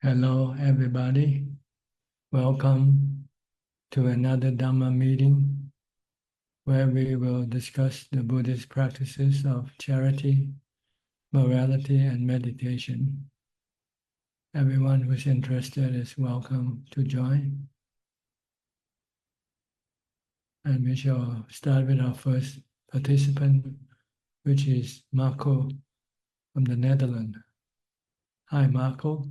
Hello, everybody. Welcome to another Dhamma meeting where we will discuss the Buddhist practices of charity, morality, and meditation. Everyone who's interested is welcome to join. And we shall start with our first participant, which is Marco from the Netherlands. Hi, Marco.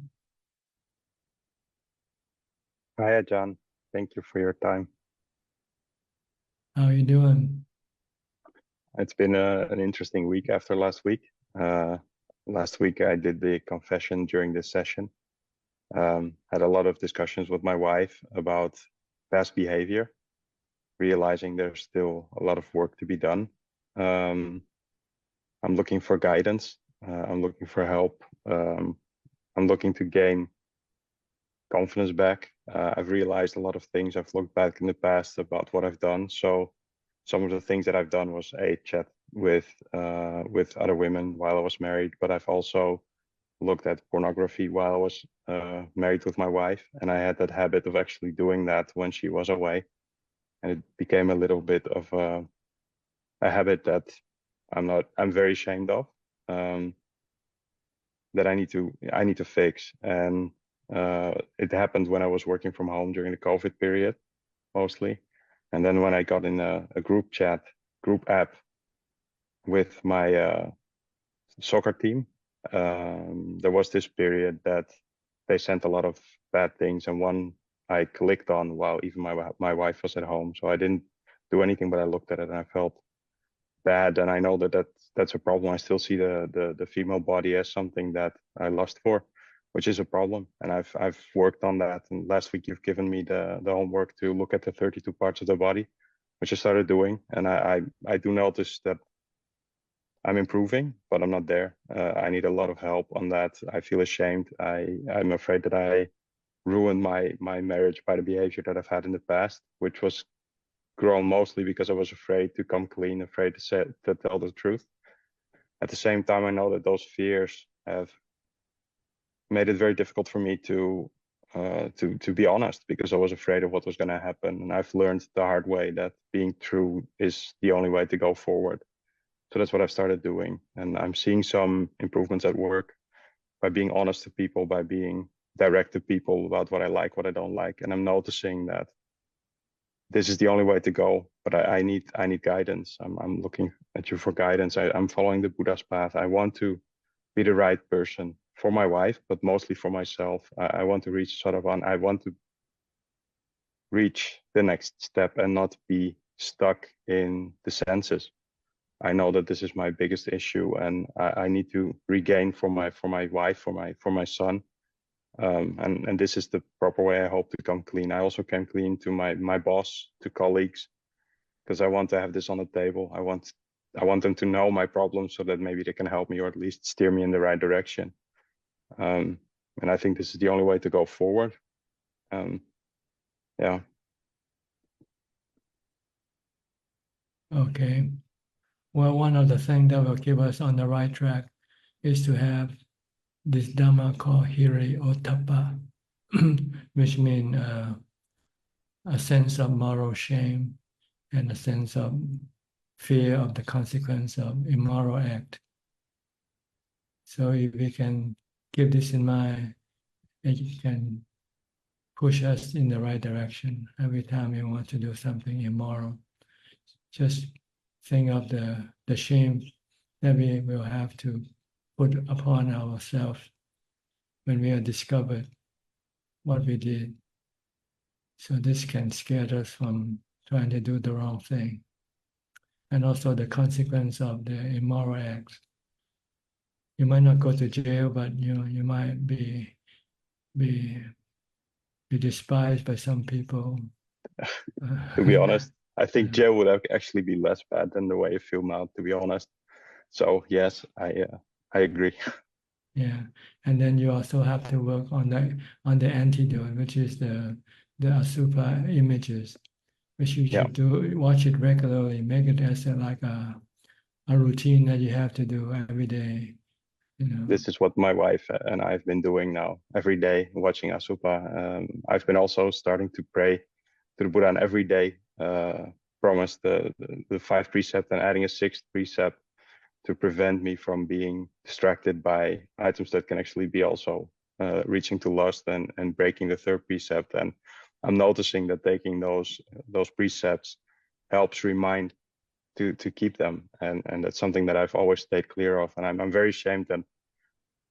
Hi, Ajahn. Thank you for your time. How are you doing? It's been an interesting week after last week. Last week I did the confession during this session. Had a lot of discussions with my wife about past behavior, realizing there's still a lot of work to be done. I'm looking for guidance. I'm looking for help. I'm looking to gain confidence back. I've realized a lot of things. I've looked back in the past about what I've done. So some of the things that I've done was chat with other women while I was married, but I've also looked at pornography while I was married with my wife, and I had that habit of actually doing that when she was away, and it became a little bit of a habit that I'm very ashamed of, that I need to fix. And it happened when I was working from home during the COVID period, mostly. And then when I got in a group app with my soccer team, there was this period that they sent a lot of bad things, and one I clicked on while even my wife was at home. So I didn't do anything, but I looked at it and I felt bad. And I know that's a problem. I still see the female body as something that I lust for, which is a problem. And I've worked on that. And last week you've given me the homework to look at the 32 parts of the body, which I started doing. And I do notice that I'm improving, but I'm not there. I need a lot of help on that. I feel ashamed. I'm afraid that I ruined my marriage by the behavior that I've had in the past, which was grown mostly because I was afraid to come clean, afraid to tell the truth. At the same time, I know that those fears have made it very difficult for me to be honest, because I was afraid of what was going to happen. And I've learned the hard way that being true is the only way to go forward. So that's what I've started doing. And I'm seeing some improvements at work by being honest to people, by being direct to people about what I like, what I don't like. And I'm noticing that this is the only way to go, but I need guidance. I'm looking at you for guidance. I'm following the Buddha's path. I want to be the right person for my wife, but mostly for myself. I want to reach I want to reach the next step and not be stuck in the senses. I know that this is my biggest issue, and I need to regain for my wife, for my son. And this is the proper way I hope to come clean. I also came clean to my boss, to colleagues, because I want to have this on the table. I want them to know my problems so that maybe they can help me, or at least steer me in the right direction. And I think this is the only way to go forward. Yeah. Okay. Well, one of the things that will keep us on the right track is to have this Dhamma called Hiri or Tappa, which means a sense of moral shame and a sense of fear of the consequence of immoral act. So if we can keep this in mind, it can push us in the right direction every time we want to do something immoral. Just think of the shame that we will have to put upon ourselves when we are discovered what we did. So this can scare us from trying to do the wrong thing. And also the consequence of the immoral acts. You might not go to jail, but you might be despised by some people. To be honest, I think jail would actually be less bad than the way I feel now, to be honest. So yes, I agree. Yeah, and then you also have to work on the antidote, which is the asupa images, which you should watch it regularly, make it as like a routine that you have to do every day. This is what my wife and I've been doing now every day, watching Asupa. I've been also starting to pray to the Buddha, and every day promise the 5 precepts and adding a 6th precept to prevent me from being distracted by items that can actually be also reaching to lust and breaking the 3rd precept. And I'm noticing that taking those precepts helps remind to keep them, and that's something that I've always stayed clear of. And I'm very ashamed that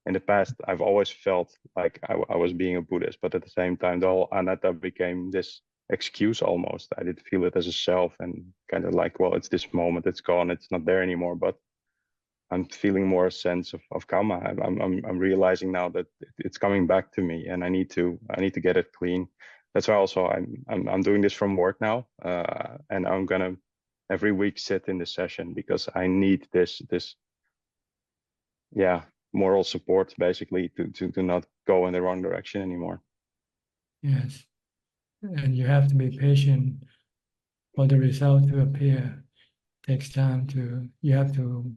in the past I've always felt like I was being a Buddhist, but at the same time the whole anatta became this excuse almost. I did feel it as a self and kind of like, well, it's this moment, it's gone, it's not there anymore. But I'm feeling more a sense of karma. I'm realizing now that it's coming back to me, and I need to get it clean. That's why also I'm doing this from work now, and I'm gonna every week sit in the session because I need this moral support basically to not go in the wrong direction anymore. Yes, and you have to be patient for the result to appear. It takes time you have to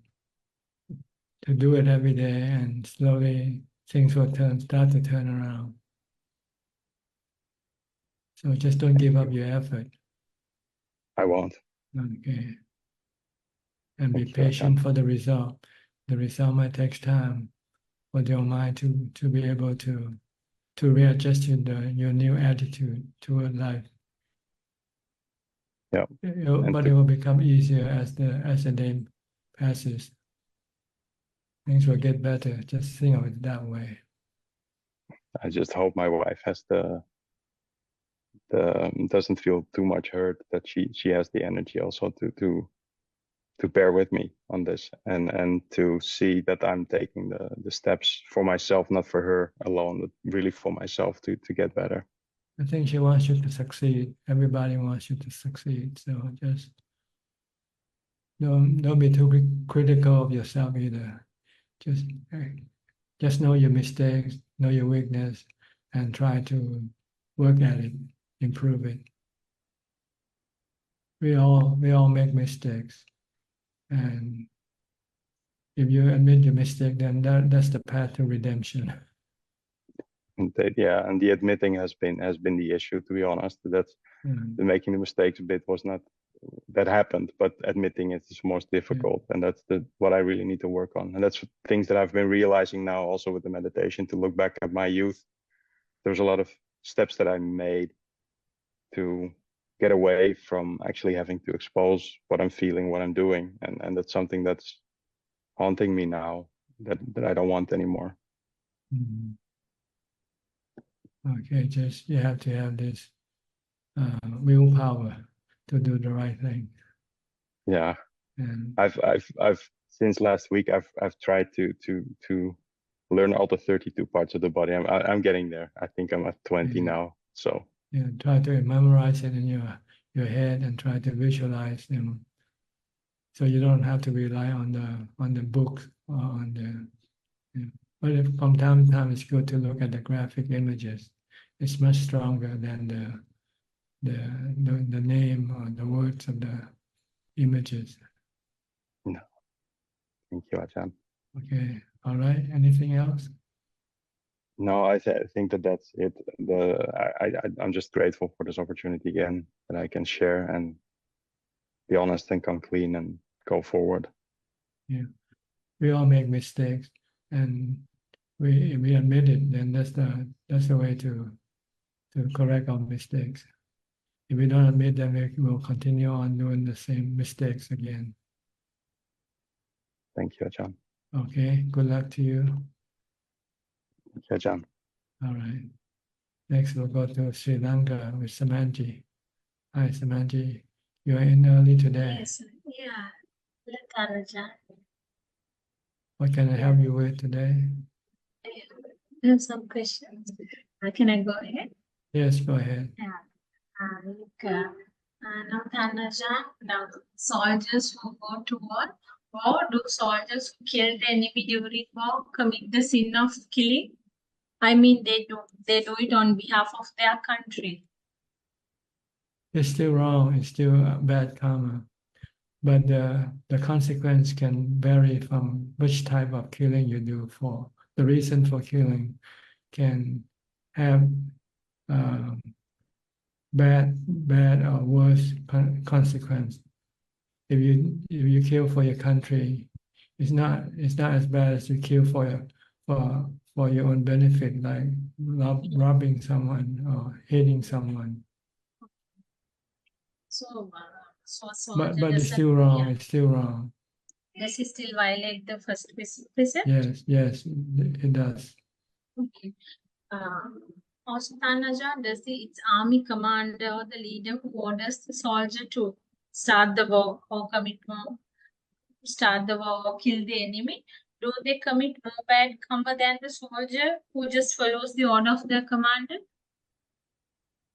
do it every day, and slowly things will start to turn around. So just don't give up your effort. I won't. Okay. And be Thank you, patient Ajahn. for the result. The result might take time for your mind to be able to readjust your new attitude toward life. Yeah. But it will become easier as the day passes. Things will get better. Just think of it that way. I just hope my wife has the doesn't feel too much hurt, that she has the energy also to bear with me on this, and to see that I'm taking the steps for myself, not for her alone, but really for myself to get better. I think she wants you to succeed. Everybody wants you to succeed. So just don't be too critical of yourself either. Just know your mistakes, know your weakness, and try to work at it, improve it. We all make mistakes, and if you admit your mistake, then that's the path to redemption. And the admitting has been the issue, to be honest. That's the making the mistakes bit was not that happened, but admitting it is most difficult, and that's what I really need to work on. And that's things that I've been realizing now also with the meditation, to look back at my youth. There's a lot of steps that I made to get away from actually having to expose what I'm feeling, what I'm doing, and that's something that's haunting me now, that I don't want anymore. Mm-hmm. Okay, just you have to have this willpower to do the right thing. Yeah, and I've since last week I've tried to learn all the 32 parts of the body. I'm getting there. I think I'm at 20 now. So try to memorize it in your head and try to visualize them, so you don't have to rely on the book or on the. But from time to time, it's good to look at the graphic images. It's much stronger than the name or the words of the images. no, thank you, Ajahn. Okay, all right. Anything else? No, I think that's it. I'm just grateful for this opportunity again, that I can share and be honest and come clean and go forward. Yeah, we all make mistakes, and we admit it. Then that's the way to correct our mistakes. If we don't admit them, we will continue on doing the same mistakes again. Thank you, Ajahn. Okay, good luck to you. Thank you, Ajahn. All right. Next, we'll go to Sri Lanka with Samanji. Hi, Samanji. You are in early today. Yes, yeah. Look, Ajahn. What can I help you with today? I have some questions. Can I go ahead? Yes, go ahead. Yeah. Now, Ajahn, now soldiers who go to war, do soldiers who kill the enemy during war commit the sin of killing? I mean, they do it on behalf of their country. It's still wrong. It's still bad karma. but the consequence can vary from which type of killing you do for. The reason for killing can have bad or worse consequence. If you kill for your country, it's not as bad as you kill for your own benefit, like robbing someone or hating someone. So, But soldier it's still wrong. It's still wrong. does he still violate the first precept? Yes, it does. Okay. Also, Tanaja, does its army commander or the leader who orders the soldier to start the war or kill the enemy, do they commit more bad karma than the soldier who just follows the order of their commander?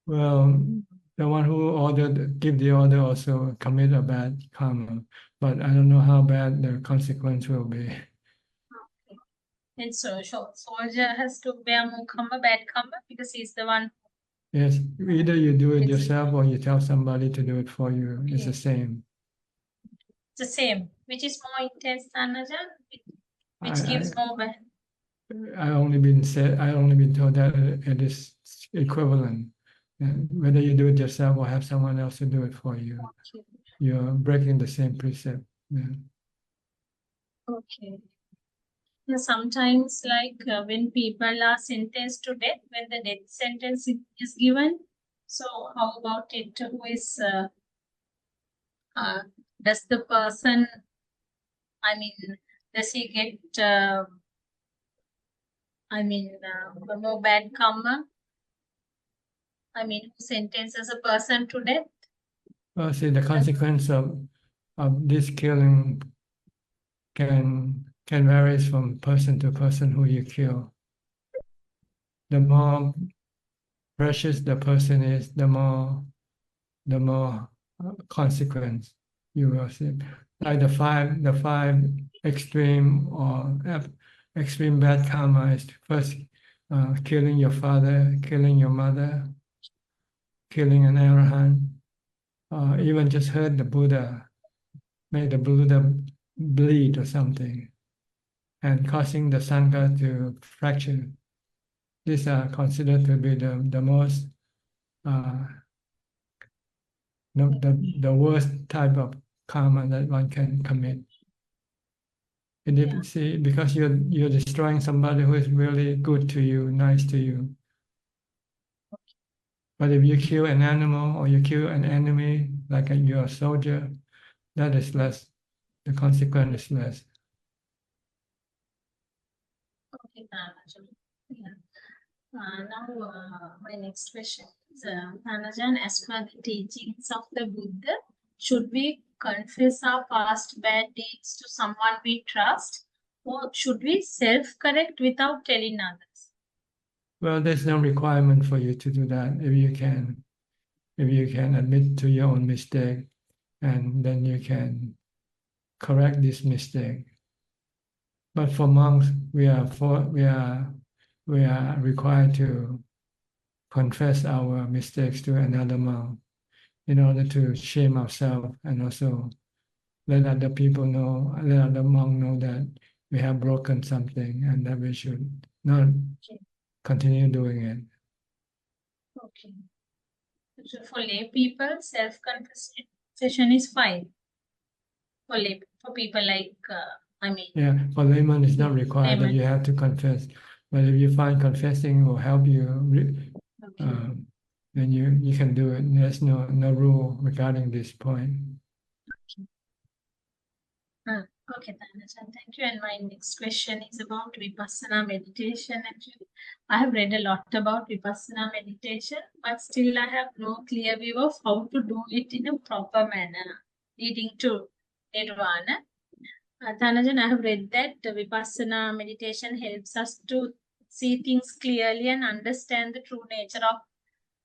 Well, the one who give the order also commit a bad karma, but I don't know how bad the consequence will be. Okay. And so soldier has to bear more bad karma, because he's the one. Yes, either you do it yourself or you tell somebody to do it for you. It's the same. It's the same. Which is more intense than Ajahn? Which gives more bad? I only been told that it is equivalent. Whether you do it yourself or have someone else to do it for you, you're breaking the same precept. Yeah. Okay. Sometimes, like when people are sentenced to death, when the death sentence is given, so how about it? Who is does the person? I mean, does he get? More bad karma? I mean, who sentences a person to death? Well, see, the consequence of this killing can vary from person to person who you kill. The more precious the person is, the more consequence you will see. Like the five extreme or extreme bad karma is first killing your father, killing your mother, killing an arahant, even just hurt the Buddha, make the Buddha bleed or something, and causing the Sangha to fracture. These are considered to be the most the worst type of karma that one can commit. And if, see, because you're destroying somebody who is really good to you, nice to you. But if you kill an animal or you kill an enemy, like you're a soldier, that is less. The consequence is less. Okay, yeah. Now, my next question is, Anajan, as per the teachings of the Buddha, should we confess our past bad deeds to someone we trust, or should we self-correct without telling others? Well, there's no requirement for you to do that. If you can admit to your own mistake, and then you can correct this mistake. But for monks, we are required to confess our mistakes to another monk in order to shame ourselves and also let other people know, let other monks know that we have broken something and that we should not continue doing it. Okay. So for lay people, self-confession is fine. For people like, yeah, for layman, it's not required that you have to confess. But if you find confessing will help you, then you can do it. There's no rule regarding this point. Okay, Dhanachan, thank you. And my next question is about Vipassana meditation. Actually, I have read a lot about Vipassana meditation, but still I have no clear view of how to do it in a proper manner, leading to Nirvana. Dhanachan, I have read that the Vipassana meditation helps us to see things clearly and understand the true nature of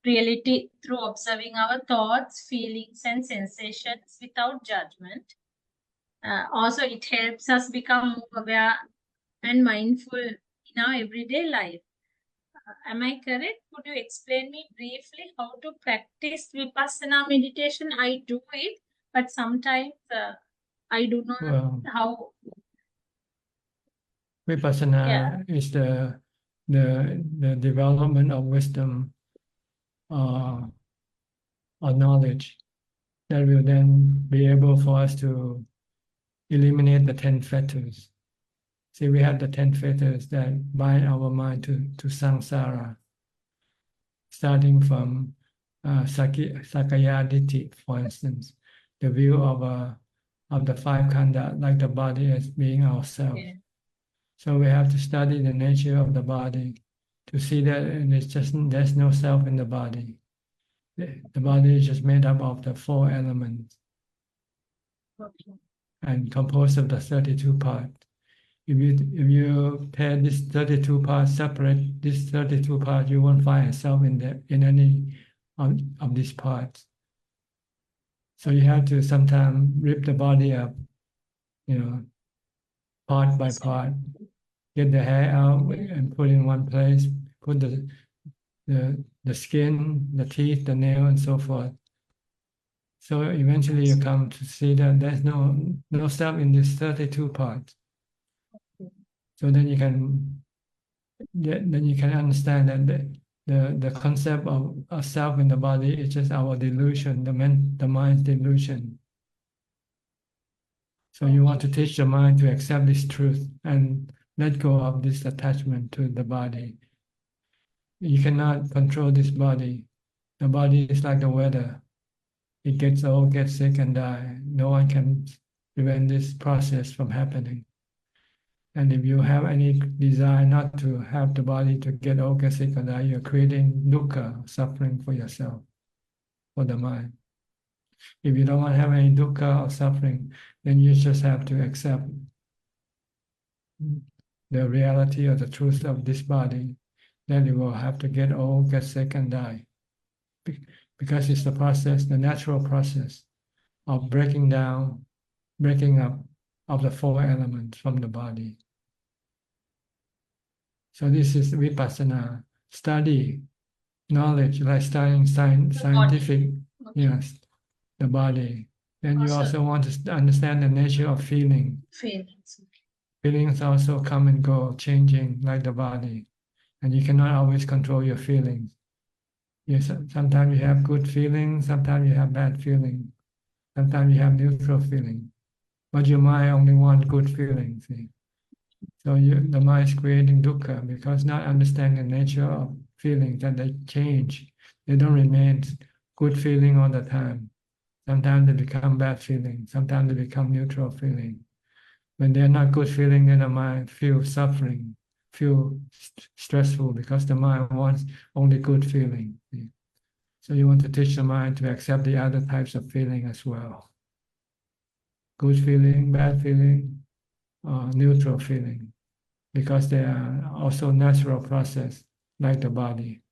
reality through observing our thoughts, feelings, and sensations without judgment. Also, it helps us become more aware and mindful in our everyday life. Am I correct? Could you explain me briefly how to practice Vipassana meditation? I do it, but sometimes I do not Well, how. vipassana is the development of wisdom or knowledge that will then be able for us to eliminate the 10 fetters. See, we have the 10 fetters that bind our mind to samsara, starting from Sakaya Ditti, for instance, the view of the five khanda, like the body as being ourself. Yeah. So we have to study the nature of the body to see that there's no self in the body. The body is just made up of the 4 elements Okay. and composed of the 32 parts. If you pair this 32 parts, separate this 32 parts, you won't find yourself in any of these parts. So you have to sometimes rip the body up, part by part, get the hair out and put in one place, put the skin, the teeth, the nail, and so forth. So eventually you come to see that there's no self in these 32 parts. So then you can understand that the concept of a self in the body is just our delusion, the mind's delusion. So you want to teach the mind to accept this truth and let go of this attachment to the body. You cannot control this body. The body is like the weather. It gets old, gets sick, and die. No one can prevent this process from happening. And if you have any desire not to have the body to get old, get sick, or die, you're creating dukkha, suffering for yourself, for the mind. If you don't want to have any dukkha or suffering, then you just have to accept the reality or the truth of this body, then you will have to get old, get sick, and die. Because it's the process, the natural process of breaking up of the 4 elements from the body. So this is vipassana, study, knowledge, like studying scientific, yes, the body. Then you also want to understand the nature of feeling. Feelings. Feelings also come and go, changing like the body. And you cannot always control your feelings. Sometimes you have good feelings, sometimes you have bad feelings, sometimes you have neutral feelings. But your mind only wants good feelings. See? So the mind is creating dukkha because not understanding the nature of feelings, that they change. They don't remain good feeling all the time. Sometimes they become bad feeling, sometimes they become neutral feeling. When they're not good feeling, then the mind feels suffering, feel stressful because the mind wants only good feeling. So you want to teach the mind to accept the other types of feeling as well. Good feeling, bad feeling, neutral feeling, because they are also natural process like the body.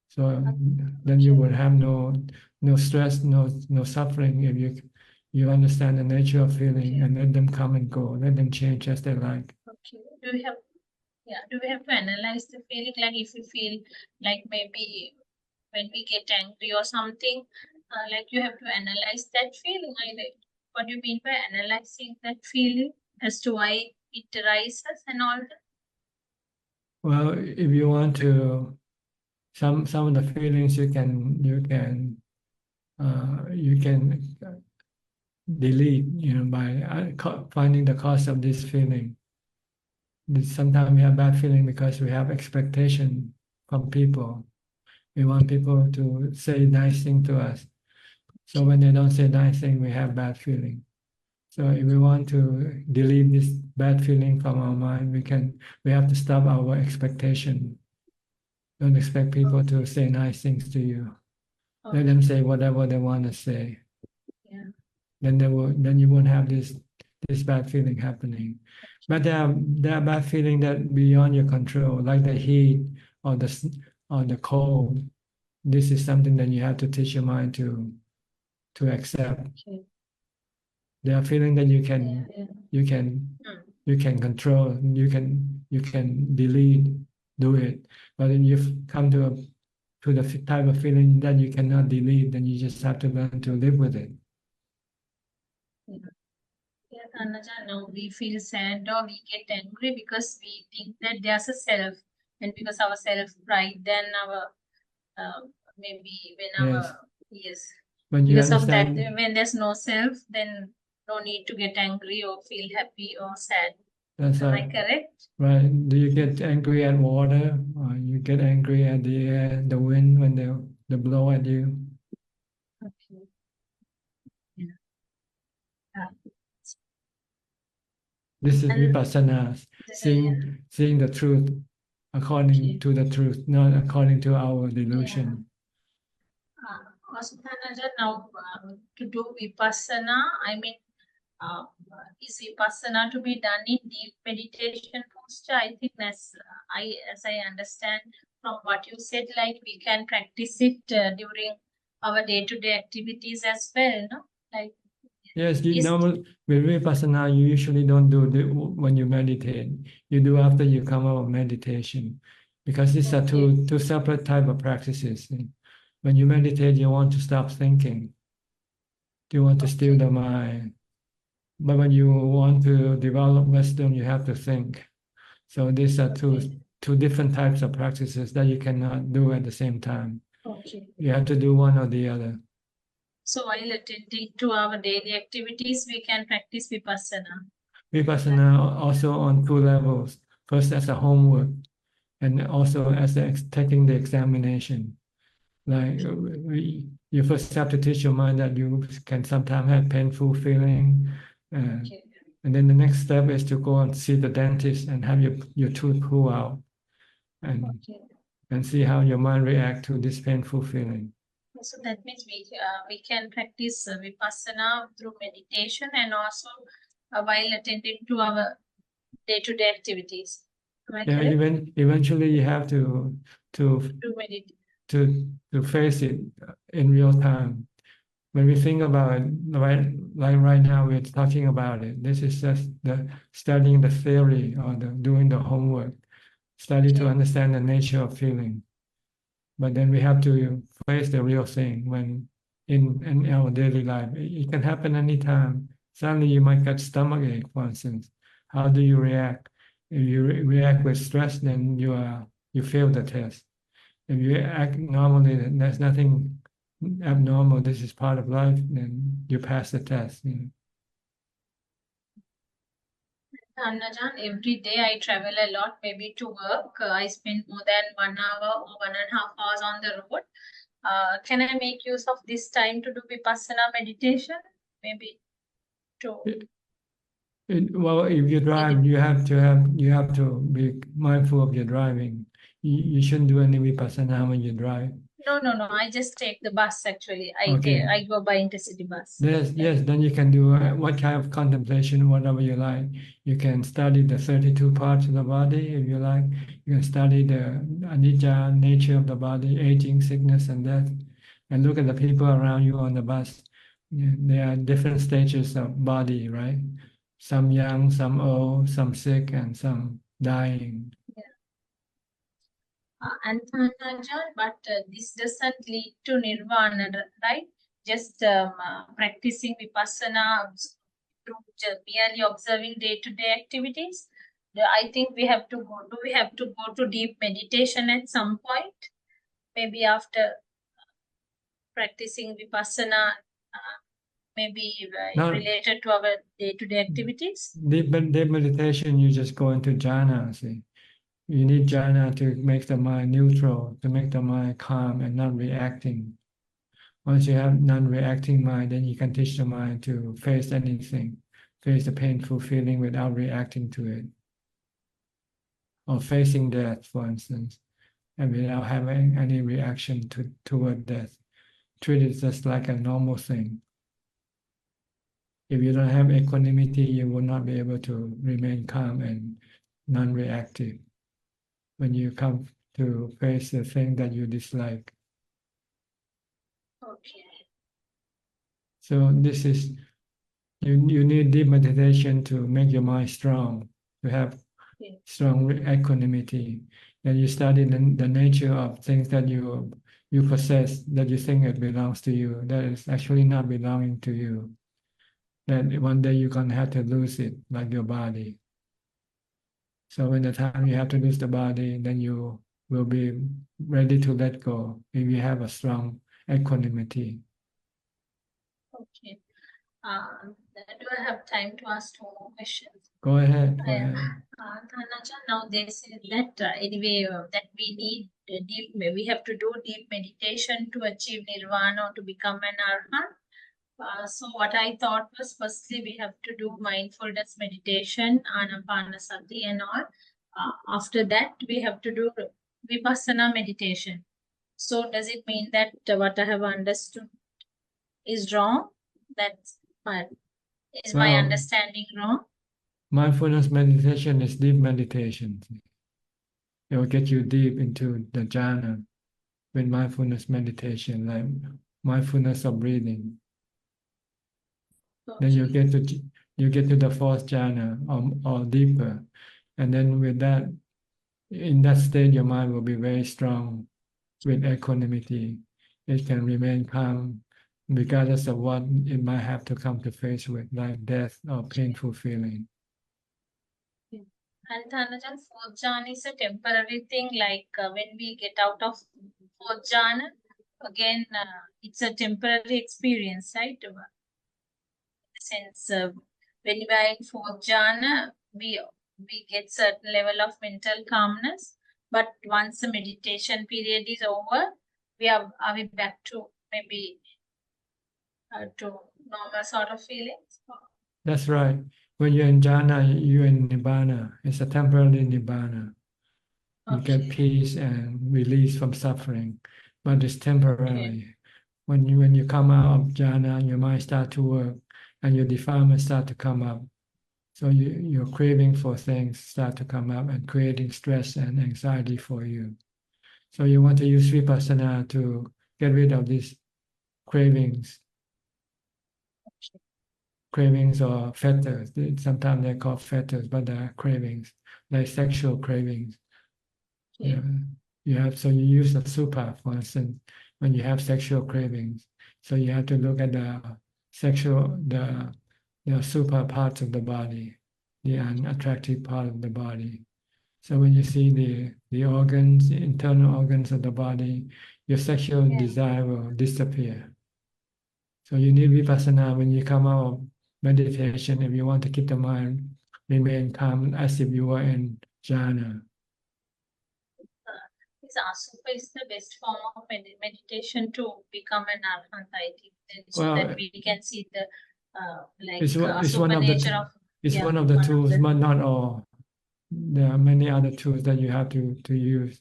So then you would have no stress, no suffering if you understand the nature of feeling and let them come and go, let them change as they like. Okay. Do we have to analyze the feeling? Like if we feel like maybe when we get angry or something, like you have to analyze that feeling. What do you mean by analyzing that feeling as to why it arises and all that? Well, if you want to, some of the feelings you can delete, by finding the cause of this feeling. Sometimes we have bad feeling because we have expectation from people. We want people to say nice thing to us. So when they don't say nice thing, we have bad feeling. So if we want to delete this bad feeling from our mind, we have to stop our expectation. Don't expect people to say nice things to you. Okay. Let them say whatever they want to say. Yeah. Then you won't have this bad feeling happening. But there are bad feeling that beyond your control, like the heat or the cold. This is something that you have to teach your mind to accept. Okay. There are feelings that you can control, you can delete, do it. But then you come to to the type of feeling that you cannot delete, then you just have to learn to live with it. Yes, Anaja, now we feel sad or we get angry because we think that there's a self, and because our self pride, then our maybe when Yes. our yes, When you because of that, understand, when there's no self, then no need to get angry or feel happy or sad. that's Am I right. correct? Right? Do you get angry at water, or you get angry at the air, the wind when they blow at you? Okay. Yeah. Ah, This is and vipassana, seeing the truth according Okay. to the truth, not according to our yeah. delusion. Also, Anaja, now to do vipassana, I mean, is vipassana to be done in deep meditation posture? I think as I understand from what you said, like we can practice it during our day-to-day activities as well, no? Like Yes, you is normal with vipassana, you usually don't do when you meditate. You do after you come out of meditation, because these are Okay. two separate type of practices. When you meditate, you want to stop thinking. You want to still the mind. But when you want to develop wisdom, you have to think. So these are two different types of practices that you cannot do at the same time. Okay. You have to do one or the other. So while attending to our daily activities, we can practice vipassana. Vipassana also on two levels. First as a homework, and also as taking the examination. Like you first have to teach your mind that you can sometimes have painful feeling. Okay. And then the next step is to go and see the dentist and have your tooth pulled out Okay. and see how your mind react to this painful feeling. So that means we can practice vipassana through meditation and also while attending to our day-to-day activities. Am I Yeah, correct? eventually you have to To meditate. to face it in real time. When we think about it, like right now, we're talking about it. This is just the studying the theory or doing the homework, study to Okay. understand the nature of feeling. But then we have to face the real thing when in our daily life. It can happen anytime. Suddenly you might get stomach ache, for instance. How do you react? If you react with stress, then you fail the test. If you act normally, then there's nothing abnormal. This is part of life. Then you pass the test. Annajan, every day I travel a lot, maybe to work. I spend more than 1 hour or 1.5 hours on the road. Can I make use of this time to do vipassana meditation? Maybe to Well, if you drive, you have to be mindful of your driving. You shouldn't do any vipassana when you drive. no. I just take the bus actually. Okay. I go by intercity bus. Yes, then you can do what kind of contemplation, whatever you like. You can study the 32 parts of the body if you like. You can study the anicca nature of the body, aging, sickness, and death, and look at the people around you on the bus. There are different stages of body, right? Some young, some old, some sick, and some dying. And Annajan, but this doesn't lead to nirvana, right? Just practicing vipassana through merely observing day-to-day activities. I think we have to go. Do we have to go to deep meditation at some point? Maybe after practicing vipassana, maybe Now, related to our day-to-day activities. deep meditation, you just go into jhana. See, you need jhana to make the mind neutral, to make the mind calm and not reacting. Once you have non-reacting mind, then you can teach the mind to face anything, face the painful feeling without reacting to it, or facing death, for instance, and without having any reaction toward death. Treat it just like a normal thing. If you don't have equanimity, you will not be able to remain calm and non-reactive when you come to face the thing that you dislike. Okay. So this is, you need deep meditation to make your mind strong, to have Okay. strong equanimity. Then you study the nature of things that you possess, that you think it belongs to you, that is actually not belonging to you. That one day you're gonna have to lose it, like your body. So when the time you have to lose the body, then you will be ready to let go if you have a strong equanimity. Okay. Do I have time to ask 2 more questions? Go ahead. Go I, ahead. Ajahn, now they say that anyway that we need we have to do deep meditation to achieve nirvana or to become an arhat. So what I thought was, firstly we have to do mindfulness meditation, anapanasati and all. After that we have to do vipassana meditation. So does it mean that what I have understood is wrong? That's my my Well, understanding wrong? mindfulness meditation is deep meditation. It will get you deep into the jhana with mindfulness meditation, like mindfulness of breathing. Then you get to the fourth jhana or deeper, and then with that, in that state, your mind will be very strong with equanimity. It can remain calm regardless of what it might have to come to face with, like death or painful feeling. And Dhanajan, fourth jhana is a temporary thing, like when we get out of fourth jhana, again, it's a temporary experience, right? Since when we are in fourth jhana, we get certain level of mental calmness, but once the meditation period is over, are we back to maybe to normal sort of feelings? That's right. When you're in jhana, you're in nibbana. It's a temporary nibbana. You get peace and release from suffering, but it's temporary. When you come out of jhana, your mind starts to work, and your defilements start to come up. So your craving for things start to come up and creating stress and anxiety for you. So you want to use vipassana to get rid of these cravings. Cravings or fetters. Sometimes they're called fetters, but they're cravings, like sexual cravings. Yeah. So you use the supa, for instance, when you have sexual cravings. So you have to look at the super parts of the body, the unattractive part of the body. So when you see the organs, the internal organs of the body, your sexual desire will disappear. So you need vipassana when you come out of meditation if you want to keep the mind remain calm as if you were in jhana. Asupa is the best form of meditation to become an arhat, I think, so Well, that we can see the it's one asupa nature of. It's one of the tools, but not all. There are many other tools that you have to use,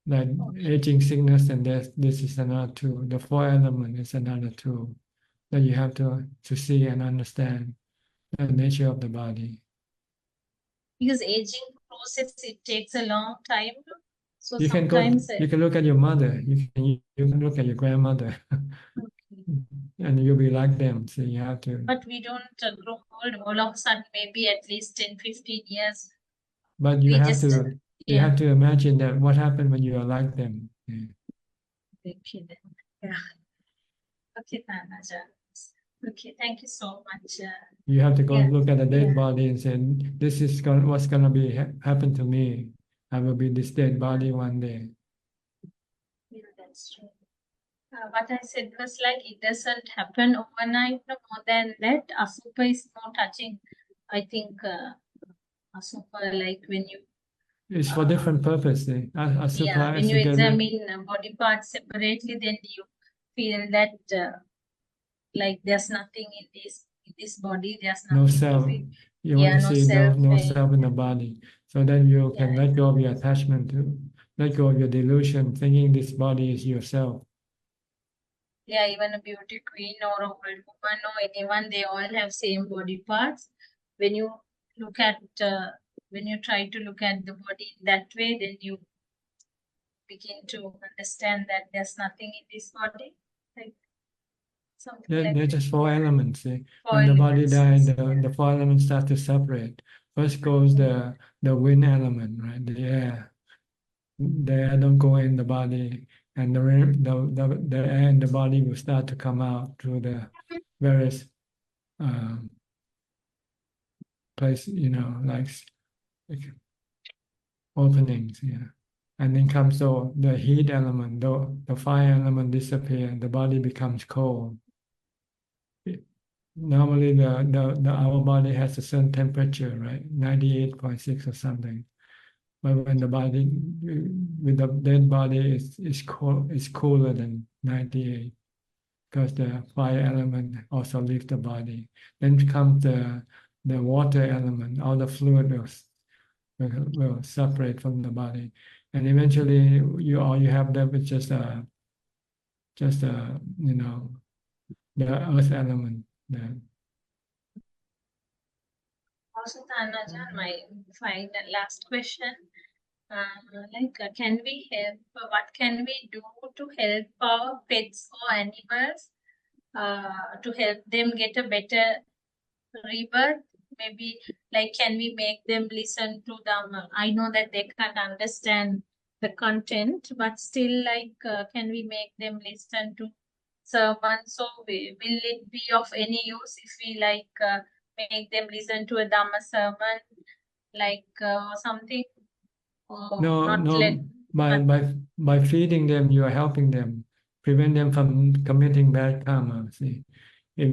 like aging, sickness, and death. This is another tool. The 4 element is another tool that you have to see and understand the nature of the body. Because aging process, it takes a long time. So you sometimes you can look at your mother. You can look at your grandmother, and you'll be like them. So you have to. But we don't grow old all of a sudden. Maybe at least 10-15 years. But you have to imagine that what happened when you are like them. Yeah. Okay, then. Yeah. Okay, Tanaja. Okay, thank you so much. You have to go look at the dead body and say, "This is what's gonna be happen to me. I will be this dead body one day." Yeah, that's true. What I said was like it doesn't happen overnight. No more than that. Asupa is more touching. I think asupa, like when you. It's for different purpose. Yeah, when you examine body parts separately, then you feel that like there's nothing in this body. There's nothing. No self. You want to see no self in the body, so then you can let go of your attachment to, let go of your delusion, thinking this body is yourself. Yeah, even a beauty queen or a old woman or anyone, they all have same body parts. When you look at, when you try to look at the body in that way, then you begin to understand that there's nothing in this body. Like something They're just 4 elements. When the elements. body dies, the 4 elements start to separate. First goes the wind element, right? The air. The air don't go in the body, and the air in the body will start to come out through the various place, like openings, yeah. And then comes the heat element, the fire element disappear, the body becomes cold. Normally our body has a certain temperature, right? 98.6 or something. But when the body with the dead body is cooler than 98, because the fire element also leaves the body. Then comes the water element, all the fluid will separate from the body, and eventually all you have left is just a the earth element. Also, Ajahn, my final last question. Can we help? What can we do to help our pets or animals to help them get a better rebirth? Maybe can we make them listen to Dhamma? I know that they can't understand the content, but still can we make them listen to sermons? So will it be of any use if we make them listen to a Dhamma sermon or something? Or No, not let, by feeding them, you are helping them, prevent them from committing bad karma. See, if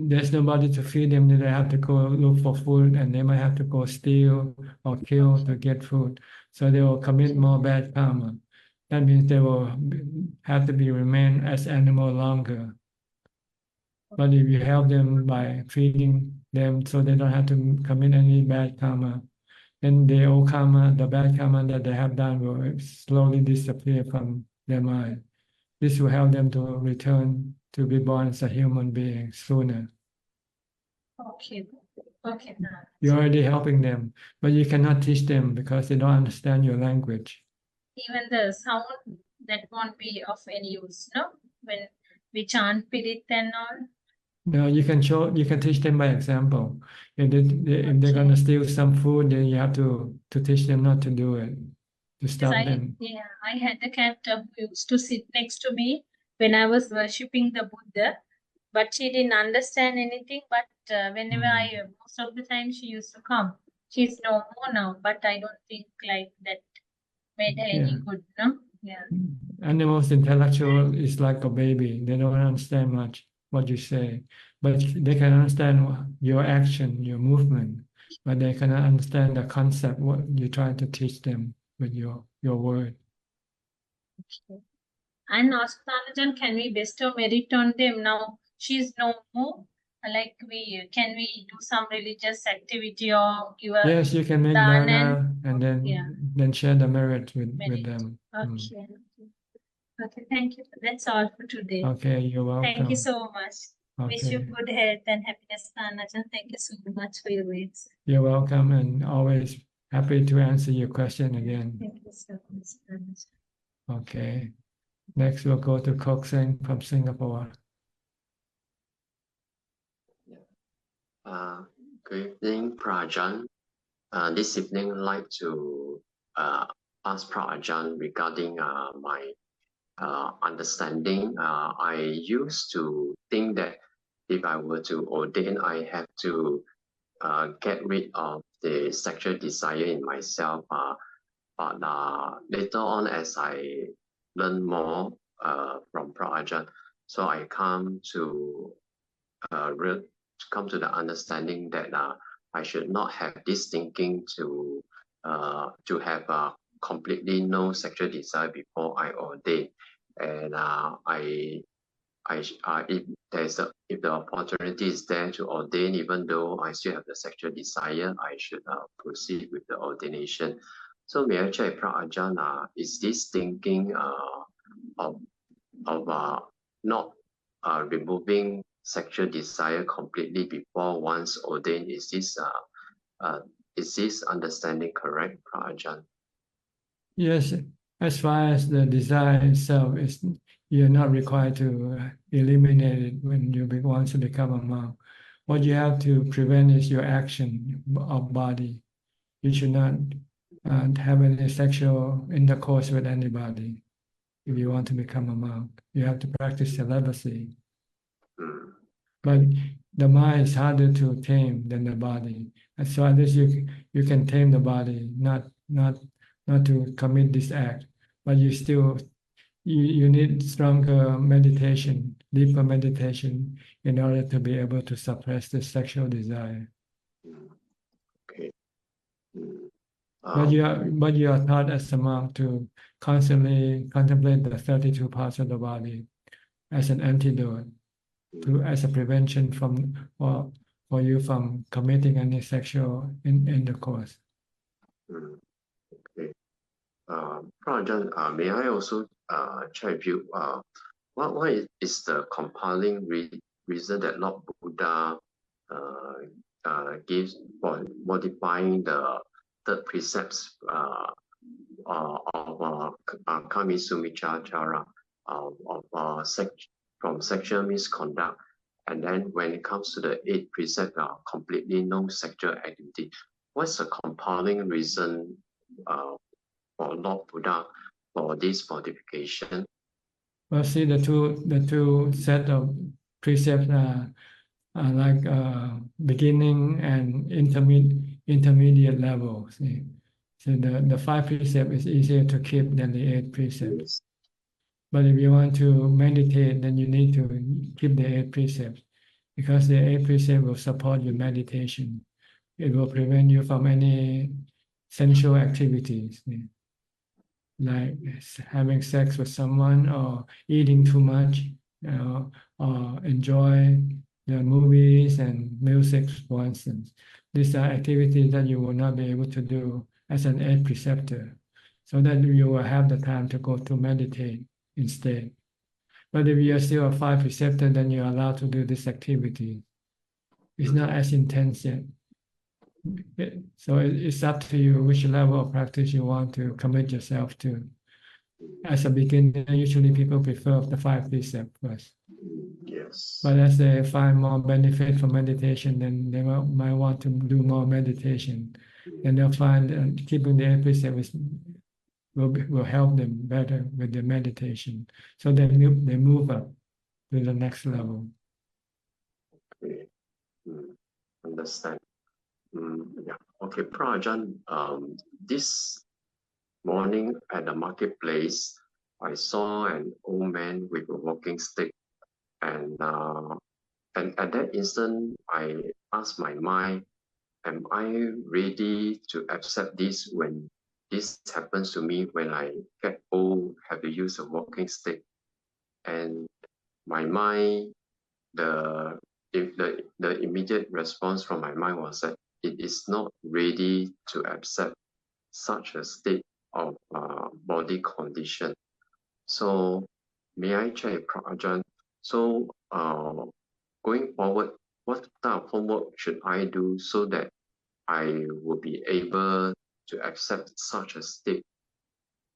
there's nobody to feed them, then they have to go look for food, and they might have to go steal or kill to get food. So they will commit more bad karma. That means they will have to remain as animal longer. But if you help them by feeding them so they don't have to commit any bad karma, then the old karma, the bad karma that they have done will slowly disappear from their mind. This will help them to return to be born as a human being sooner. Okay. You're already helping them, but you cannot teach them because they don't understand your language. Even the sound, that won't be of any use, no? When we chant Pirit and all. No, you can teach them by example. If they're gonna steal some food, then you have to teach them not to do it, to stop them. Yeah, I had a cat who used to sit next to me when I was worshipping the Buddha, but she didn't understand anything. But whenever most of the time she used to come. She's no more now, but I don't think that made her any good, no? Yeah. Animals intellectual is like a baby. They don't understand much what you say, but they can understand your action, your movement, but they cannot understand the concept, what you try to teach them with your word. Okay. And also, Ajahn, can we bestow merit on them now? She's no more. Can we do some religious activity or give a Yes, you can make dana and then share the merit with them. Okay. Okay, thank you. That's all for today. Okay, you're welcome. Thank you so much. Okay. Wish you good health and happiness, Ajahn. Thank you so much for your words. You're welcome, and always happy to answer your question again. Thank you so much. Okay. Next, we'll go to Kok Seng from Singapore. Good evening, Ajahn. This evening, I'd like to ask Ajahn regarding my understanding. I used to think that if I were to ordain, I have to get rid of the sexual desire in myself. But later on, as I learn more from Ajahn, so I come to the understanding that I should not have this thinking to have completely no sexual desire before I ordain. And if the opportunity is there to ordain, even though I still have the sexual desire, I should proceed with the ordination. So may I check, Ajahn, is this thinking of not removing sexual desire completely before one's ordained, is this understanding correct, Ajahn? Yes, as far as the desire itself is, you're not required to eliminate it when you want to become a monk. what you have to prevent is your action of body. You should not have any sexual intercourse with anybody if you want to become a monk. You have to practice celibacy. But the mind is harder to tame than the body. And so at least you can tame the body, not to commit this act. But you need stronger meditation, deeper meditation, in order to be able to suppress the sexual desire. Okay. But you are taught as a monk to constantly contemplate the 32 parts of the body as an antidote, as a prevention for you from committing any sexual intercourse. Okay. Ajahn, may I also check with you? What is the compelling reason that Lord Buddha gives for modifying the third precepts of Kami Sumichachara from sexual misconduct, and then when it comes to the eighth precept, completely no sexual activity? What's the compelling reason for Lord Buddha for this modification? Well, see, the two set of precepts are like beginning and intermediate levels. See? So the 5 precept is easier to keep than the 8 precepts. But if you want to meditate, then you need to keep the 8 precepts, because the 8 precept will support your meditation. It will prevent you from any sensual activities, like having sex with someone or eating too much, or enjoy the movies and music, for instance. These are activities that you will not be able to do as an 8 preceptor, so that you will have the time to go to meditate instead. But if you are still a 5 preceptor, then you are allowed to do this activity. It's not as intense yet. So it's up to you which level of practice you want to commit yourself to. As a beginner, usually people prefer the 5 precepts first. Yes. But as they find more benefit from meditation, then they might want to do more meditation. And they'll find that keeping the 8 precepts will help them better with their meditation. So they move up to the next level. Okay. Understand. Yeah. Okay, Ajahn, this morning at the marketplace, I saw an old man with a walking stick, and at that instant, I asked my mind, am I ready to accept this when this happens to me, when I get old, have to use a walking stick? And my mind, the immediate response from my mind was that it is not ready to accept such a state of body condition. So may I check, Ajahn? So going forward, what type of homework should I do so that I will be able to accept such a state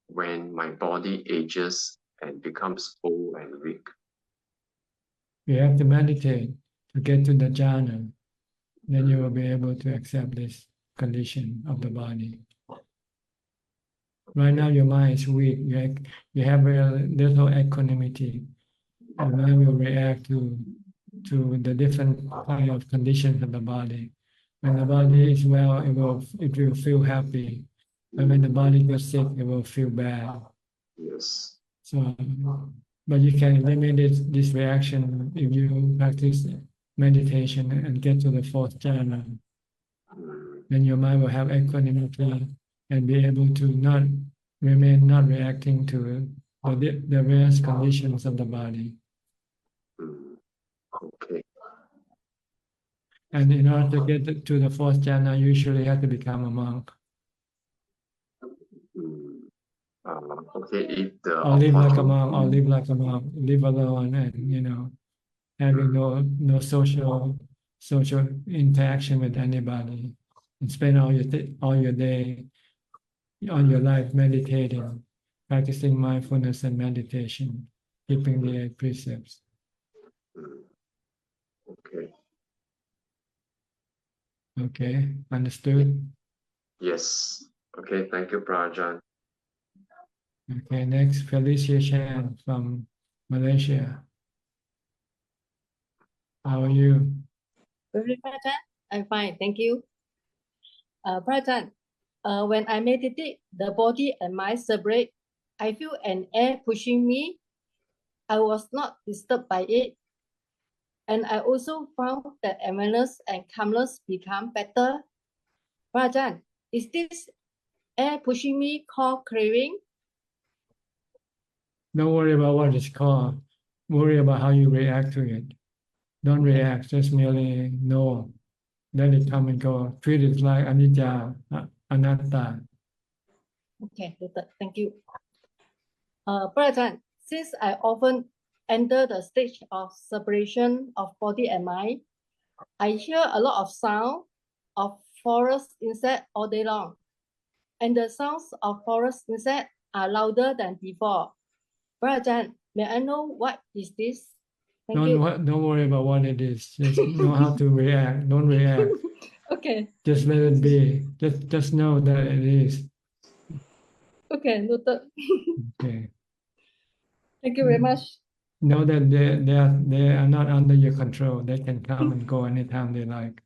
when my body ages and becomes old and weak? You have to meditate to get to the jhana. Then you will be able to accept this condition of the body. Right now, your mind is weak. You have very little equanimity. Your mind will react to the different kind of conditions of the body. When the body is well, it will feel happy. But when the body gets sick, it will feel bad. Yes. So, but you can eliminate this reaction if you practice meditation and get to the 4th jhana. Then your mind will have equanimity and be able to not reacting to the various conditions of the body. Okay. And in order to get to the 4th jhana, you usually have to become a monk. Okay, if the or live like a monk, live alone, and having no social interaction with anybody, and spend all your day, all your life meditating, practicing mindfulness and meditation, keeping the 8 precepts. Okay. Okay, understood. Yes. Okay, thank you, Prajan. Okay, next, Felicia Chan from Malaysia. How are you? Very Prajan, I'm fine, thank you. Prajan, when I meditate, the body and mind separate. I feel an air pushing me. I was not disturbed by it. And I also found that awareness and calmness become better. Prajan, is this air pushing me called craving? Don't worry about what it's called. Worry about how you react to it. Don't react, just merely know. Let it come and go. Treat it like anicca, anatta. Okay, noted. Thank you. Prajan, since I often enter the stage of separation of body and mind, I hear a lot of sound of forest insect all day long. And the sounds of forest insect are louder than before. Prajan, may I know what is this? Thank you. Don't worry about what it is. Just know how to react. Don't react. Okay, Just let it be. Just know that it is. okay, noted. Okay. Thank you very much. Know that they are not under your control. They can come and go anytime they like.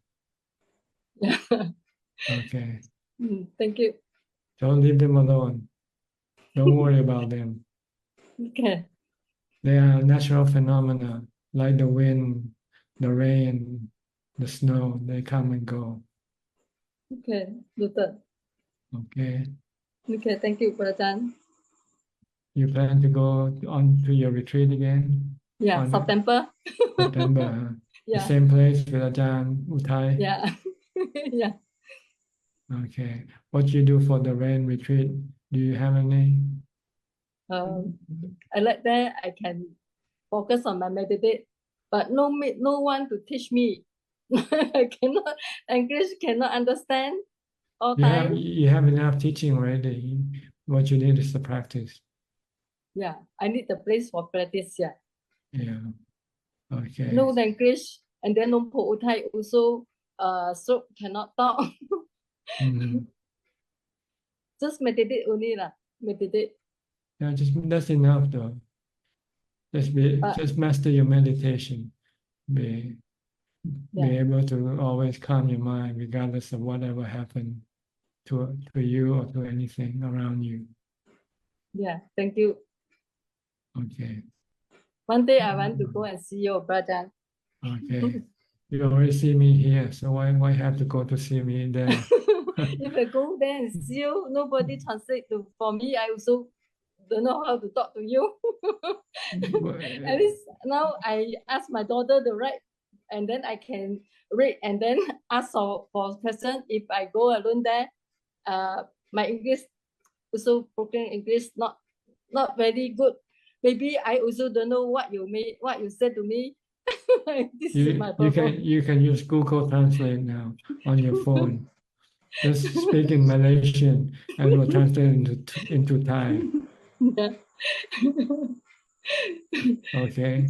Yeah. Okay. Thank you. Don't leave them alone. Don't worry about them. Okay. They are natural phenomena like the wind, the rain, the snow. They come and go. Okay, noted. Okay. Okay, thank you, Prajan. You plan to go on to your retreat again? Yeah, on September. September. Huh? The Yeah, same place with Ajahn Uthai? yeah, yeah. Okay. What you do for the rain retreat? Do you have any? I like that I can focus on my meditate, but no one to teach me. I cannot English cannot understand all time. You have enough teaching already. What you need is the practice. Yeah, I need the place for practice. Yeah, Yeah. Okay. no language, and then no po Thai also. So cannot talk. Mhm. Just meditate only lah. Meditate. Yeah, that's enough though. Just master your meditation. Be Yeah, able to always calm your mind regardless of whatever happened to you or to anything around you. yeah. Thank you. Okay. One day I want to go and see your brother. Okay. You already see me here, so why have to go to see me there? If I go there and see you, nobody translate for me. I also don't know how to talk to you. At least now I ask my daughter to write, and then I can read and then ask for question. If I go alone there, my English also broken English not very good. Maybe I also don't know what you said to me. This is my problem. You can use Google Translate now on your phone. Just speak in Malaysian and it will translate into Thai. Yeah. Okay.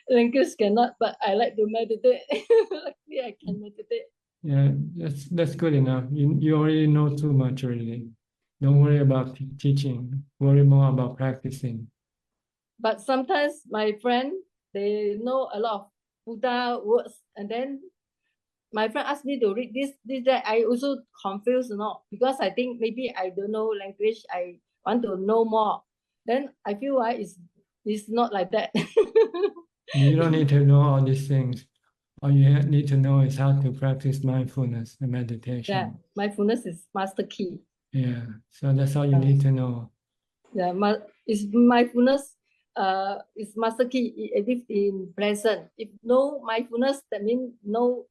Language cannot, but I like to meditate. Luckily, I can meditate. Yeah, that's good enough. You already know too much already. Don't worry about teaching. Worry more about practicing. But sometimes my friend, they know a lot of Buddha words, and then my friend asked me to read this, that. I also confused, because I think maybe I don't know language. I want to know more. Then I feel it's not like that. You don't need to know all these things. All you need to know is how to practice mindfulness and meditation. Yeah, mindfulness is master key. Yeah, so that's all you need to know. Yeah, is mindfulness is master key. It live in present. If no mindfulness, that means no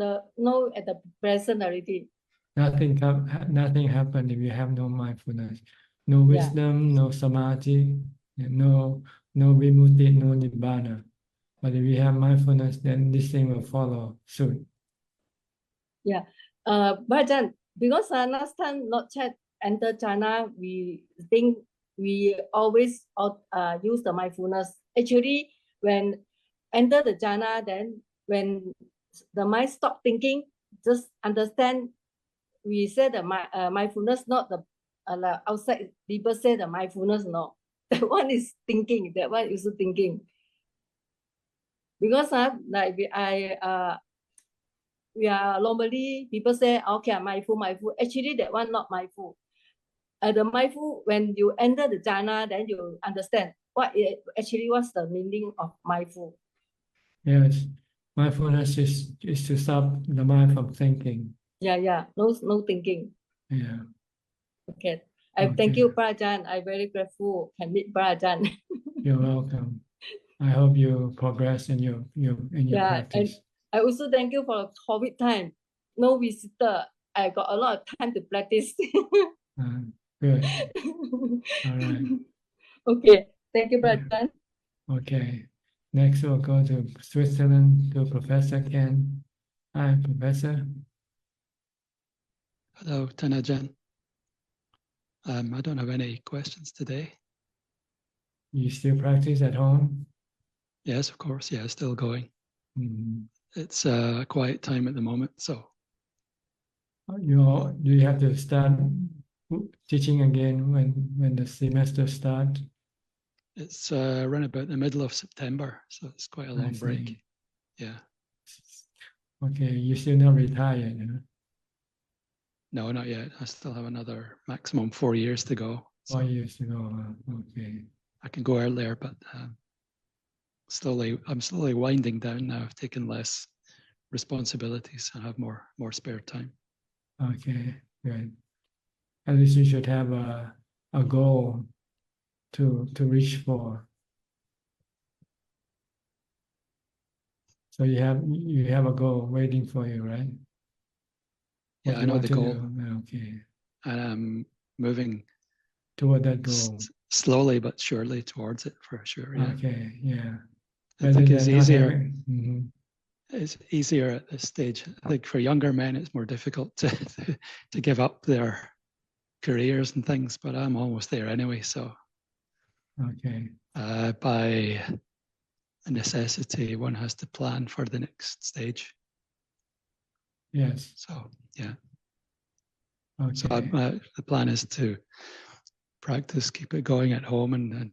at the present already. Nothing happen if you have no mindfulness, no wisdom, no samadhi, no vimutti, no nibbana. But if you have mindfulness, then this thing will follow suit. Yeah. Bhajan, because last time not yet enter China, we think we always use the mindfulness. Actually, when enter the jhana, then when the mind stop thinking, just understand. We say the mindfulness, not the like outside people say the mindfulness. No, that one is thinking. That one is thinking. Because like we are normally people say, okay, I'm mindful. Actually, that one not mindful. The mindful, when you enter the jhana, then you understand what's the meaning of mindful. Yes, mindfulness is to stop the mind from thinking. Yeah. No thinking. Yeah. Okay. I thank you, Ajahn. I'm very grateful can meet Ajahn. You're welcome. I hope you progress in your Yeah, and practice. I also thank you for COVID time. No visitor. I got a lot of time to practice. Good. All right. Okay. Thank you, Yeah. Ajahn. Okay. Next, we'll go to Switzerland to Professor Ken. Hi, Professor. Hello, Tanajan. I don't have any questions today. You still practice at home? Yes, of course. Yeah, still going. Mm-hmm. It's a quiet time at the moment, so. Do you have to start teaching again when the semester starts? It's around about the middle of September, so it's quite a long break. Yeah. Okay, you still not retired, huh? No, not yet. I still have another maximum 4 years to go. 4 years to go. Okay. I can go earlier, but I'm slowly winding down now. I've taken less responsibilities. I have more spare time. Okay, good. At least you should have a goal to reach for. So you have a goal waiting for you, right? Yeah, I know the goal. Okay. And I'm moving toward that goal. Slowly but surely towards it, for sure. Yeah. Okay, yeah. I think it's easier. Mm-hmm. It's easier at this stage. I think for younger men, it's more difficult to give up their careers and things, but I'm almost there anyway. So, okay. By a necessity, one has to plan for the next stage. Yes. So, yeah. Okay. So the plan is to practice, keep it going at home, and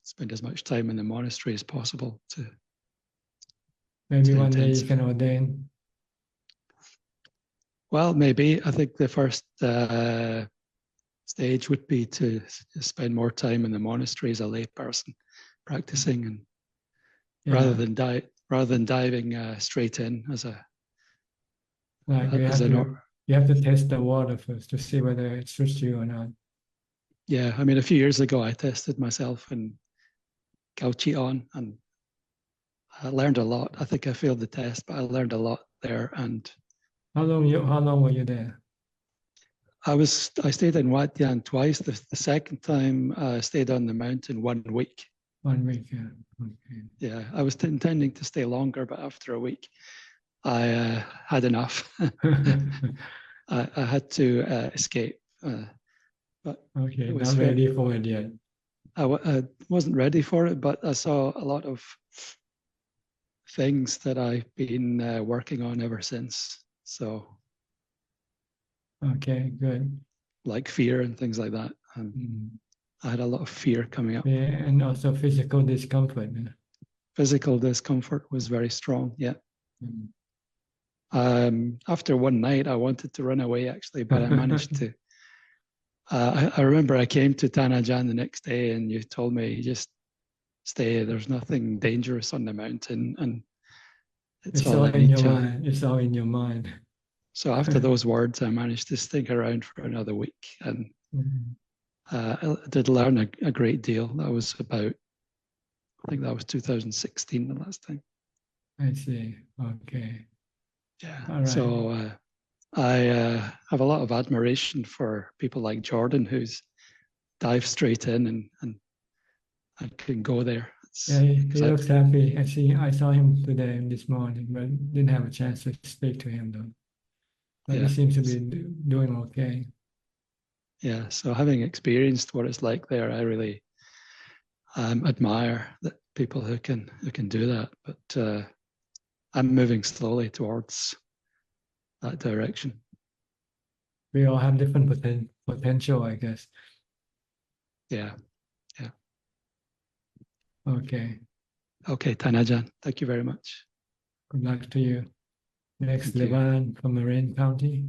spend as much time in the monastery as possible to. Maybe one day you can ordain. Well, maybe. I think the first stage would be to spend more time in the monastery as a lay person, practicing, and rather than diving straight in as a. Like you have to test the water first to see whether it suits you or not. Yeah, I mean, a few years ago, I tested myself in Gauchion, and I learned a lot. I think I failed the test, but I learned a lot there. And how long were you there? I stayed in Wat Yan twice. The second time I stayed on the mountain 1 week. 1 week, yeah. Okay. Yeah, I was intending to stay longer, but after a week, I had enough. I had to escape. But okay, not ready for it yet. I wasn't ready for it, but I saw a lot of things that I've been working on ever since. So. Okay, good. Like fear and things like that. I had a lot of fear coming up. Yeah, and also physical discomfort. Physical discomfort was very strong, yeah. Mm. After one night, I wanted to run away, actually, but I managed to. I remember I came to Tanajan the next day, and you told me, just stay. There's nothing dangerous on the mountain, and it's all in your mind. It's all in your mind. So after those words, I managed to stick around for another week, and I did learn a great deal. That was about, I think that was 2016 the last time. I see. Okay. Yeah. All right. So I have a lot of admiration for people like Jordan, who's dive straight in and can go there. Yeah, he looks happy. I saw him today, this morning, but didn't have a chance to speak to him though. But he seems to be doing okay. Yeah, so having experienced what it's like there, I really admire that people who can do that. But I'm moving slowly towards that direction. We all have different potential, I guess. Yeah. Okay. Okay, Tanajan, thank you very much. Good luck to you. Next, Thank you. Levan from Marin County.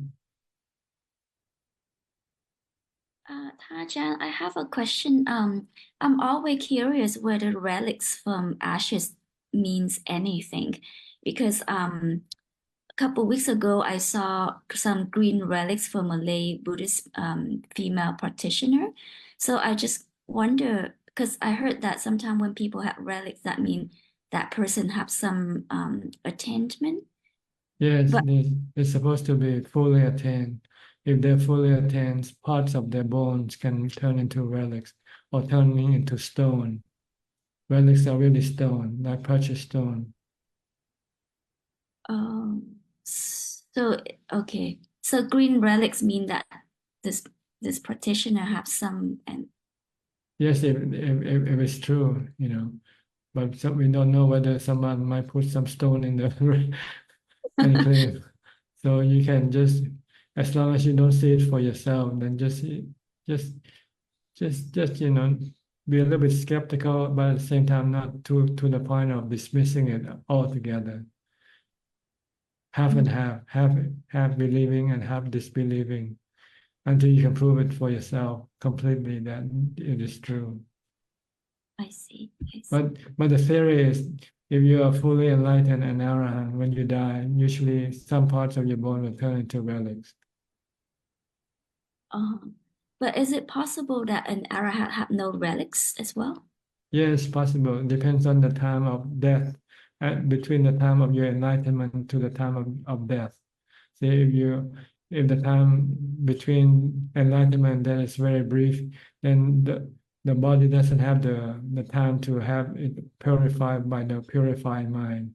Ajahn, I have a question. I'm always curious whether relics from ashes means anything, because a couple weeks ago I saw some green relics from a lay Buddhist female practitioner. So I just wonder, because I heard that sometimes when people have relics, that means that person have some attainment. Yes, But it's supposed to be fully attained. If they're fully attained, parts of their bones can turn into relics or turning into stone. Relics are really stone, like precious stone. so okay. So green relics mean that this practitioner have some and Yes, if it's true, but we don't know whether someone might put some stone in the enclave. So you can just, as long as you don't see it for yourself, then just be a little bit skeptical, but at the same time not to the point of dismissing it altogether. Half and half believing and half disbelieving, until you can prove it for yourself completely that it is true. I see. But the theory is, if you are fully enlightened and arahant, when you die, usually some parts of your bone will turn into relics. But is it possible that an arahat have no relics as well? Yes, possible. It depends on the time of death, between the time of your enlightenment to the time of death. See, if the time between enlightenment then is very brief, then the body doesn't have the time to have it purified by the purified mind.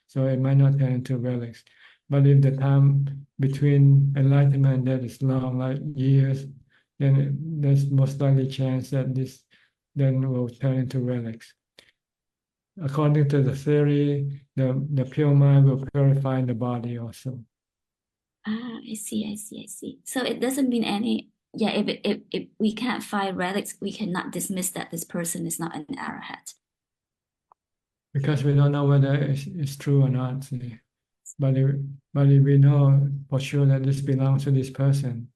So it might not turn into relics. But if the time between enlightenment that is long, like years, then there's most likely chance that this then will turn into relics. According to the theory, the pure mind will purify the body also. I see. So it doesn't mean if we can't find relics, we cannot dismiss that this person is not an arahat. Because we don't know whether it's true or not. See. But if we know for sure that this belongs to this person,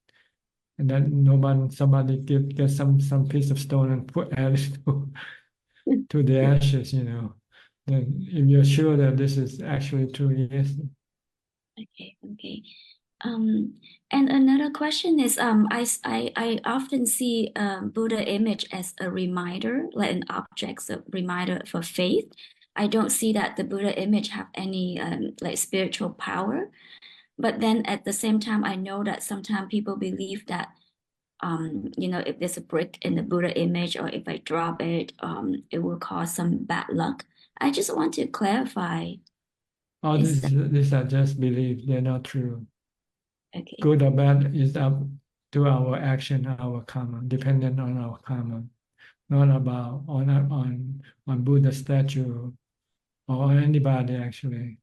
and that somebody get some piece of stone and add it to the ashes, then if you're sure that this is actually true, yes. Okay. And another question is, I often see Buddha image as a reminder, like an object, a reminder for faith. I don't see that the Buddha image have any like spiritual power. But then at the same time, I know that sometimes people believe that, if there's a brick in the Buddha image, or if I drop it, it will cause some bad luck. I just want to clarify. All these are just beliefs; they're not true. Okay. Good or bad is up to our action, our karma, dependent on our karma, not about on Buddha statue or on anybody actually.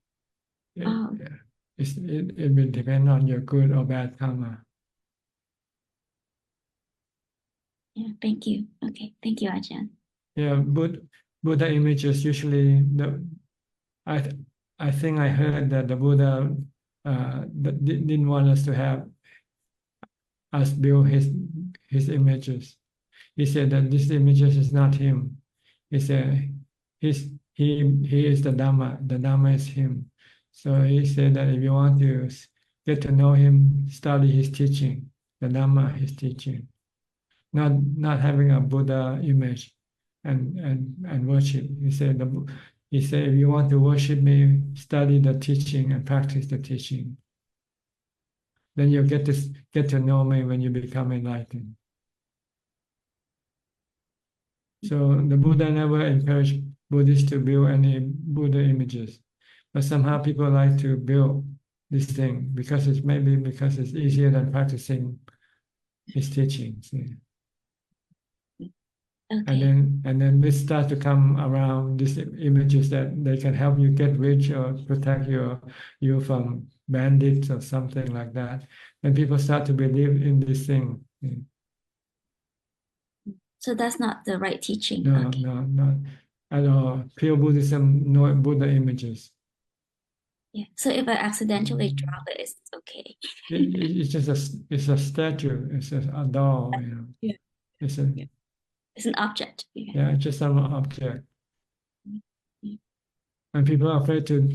It will depend on your good or bad karma. Yeah, thank you. Okay, thank you, Ajahn. Yeah, Buddha images usually I think I heard that the Buddha didn't want us to have us build his images. He said that these images is not him. He said he is the Dhamma. The Dhamma is him. So he said that if you want to get to know him, study his teaching, the Dhamma, his teaching. Not having a Buddha image and worship. He said if you want to worship me, study the teaching and practice the teaching. Then you'll get to know me when you become enlightened. So the Buddha never encouraged Buddhists to build any Buddha images, but somehow people like to build this thing because it's easier than practicing his teachings. Okay. and then we start to come around these images that they can help you get rich or protect you from bandits or something like that. And people start to believe in this thing. So that's not the right teaching. No, Okay. no, not at all. Pure Buddhism, no Buddha images. Yeah. So if I accidentally drop it, it's okay. It's just it's a statue. It's a doll. Yeah. It's a Yeah. It's an object. Yeah. yeah, it's just an object. Yeah. And people are afraid to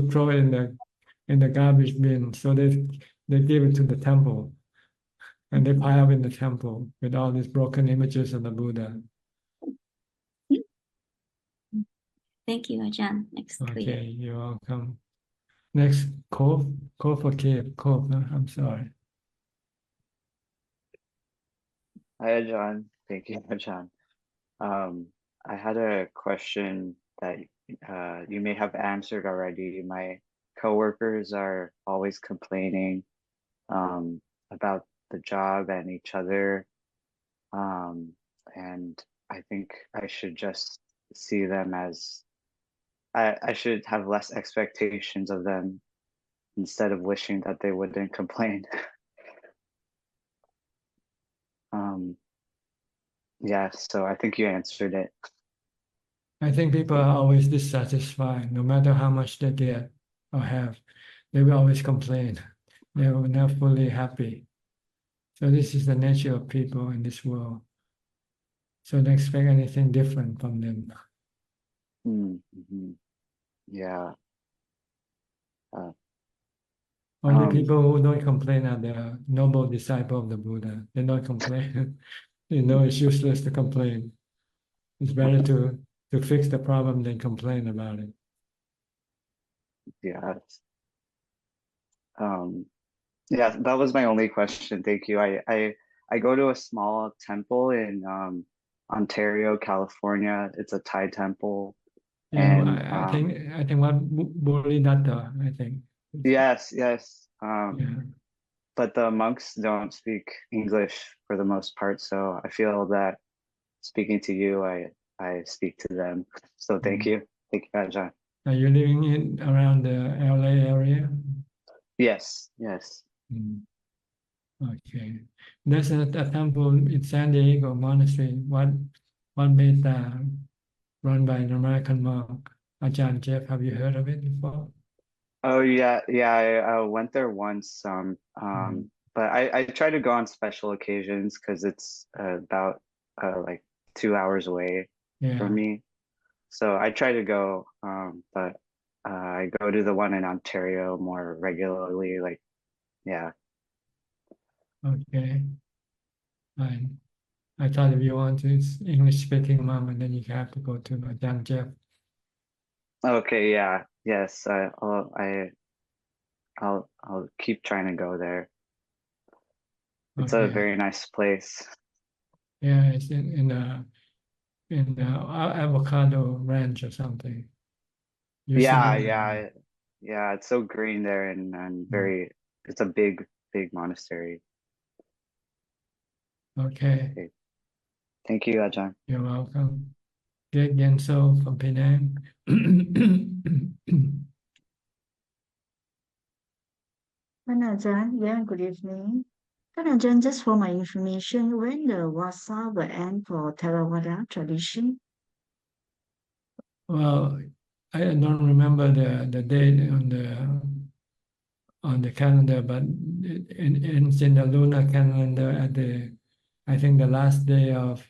throw it in the garbage bin, so they give it to the temple, and they pile up in the temple with all these broken images of the Buddha. Thank you, Ajahn. Next clear. Okay, you're welcome. Next, Cove or Cave? Cove, huh? I'm sorry. Hi, Ajahn. Thank you, Ajahn. I had a question that you may have answered already. My coworkers are always complaining about the job and each other. And I think I should just see them as I should have less expectations of them instead of wishing that they wouldn't complain. Yeah, so I think you answered it. I think people are always dissatisfied, no matter how much they get or have. They will always complain. They will never fully happy. So this is the nature of people in this world. So don't expect anything different from them. Mm-hmm. Yeah. Only people who don't complain are the noble disciple of the Buddha. They don't complain. They know it's useless to complain. It's better to fix the problem than complain about it. Yes. Yeah, that was my only question. Thank you. I go to a small temple in Ontario, California. It's a Thai temple. Yeah, And I think what Bodhisattva, I think. yes. Yeah. But the monks don't speak English for the most part, so I feel that speaking to you, I speak to them. So thank you. Thank you, Ajahn. Are you living around the LA area? Yes. Okay. There's a temple in San Diego monastery, one Metta, run by an American monk, Ajahn Jeff. Have you heard of it before? Oh yeah. I went there once. But I try to go on special occasions because it's about like 2 hours away from me. So I try to go, but I go to the one in Ontario more regularly. Like, yeah. Okay. Fine. I thought if you want to, it's English speaking monk, and then you have to go to Ajahn Jeff. Okay. Yeah. Yes. I'll keep trying to go there. It's a very nice place. Yeah, it's in the avocado ranch or something. Yeah. It's so green there and very. It's a big monastery. Okay. Thank you, Ajahn. You're welcome. Greg Yenso from Penang. Ajahn, yeah, good evening. Ajahn, just for my information, when the Vasa will end for Theravada tradition? Well, I don't remember the date on the calendar, but it's in the lunar calendar at I think the last day of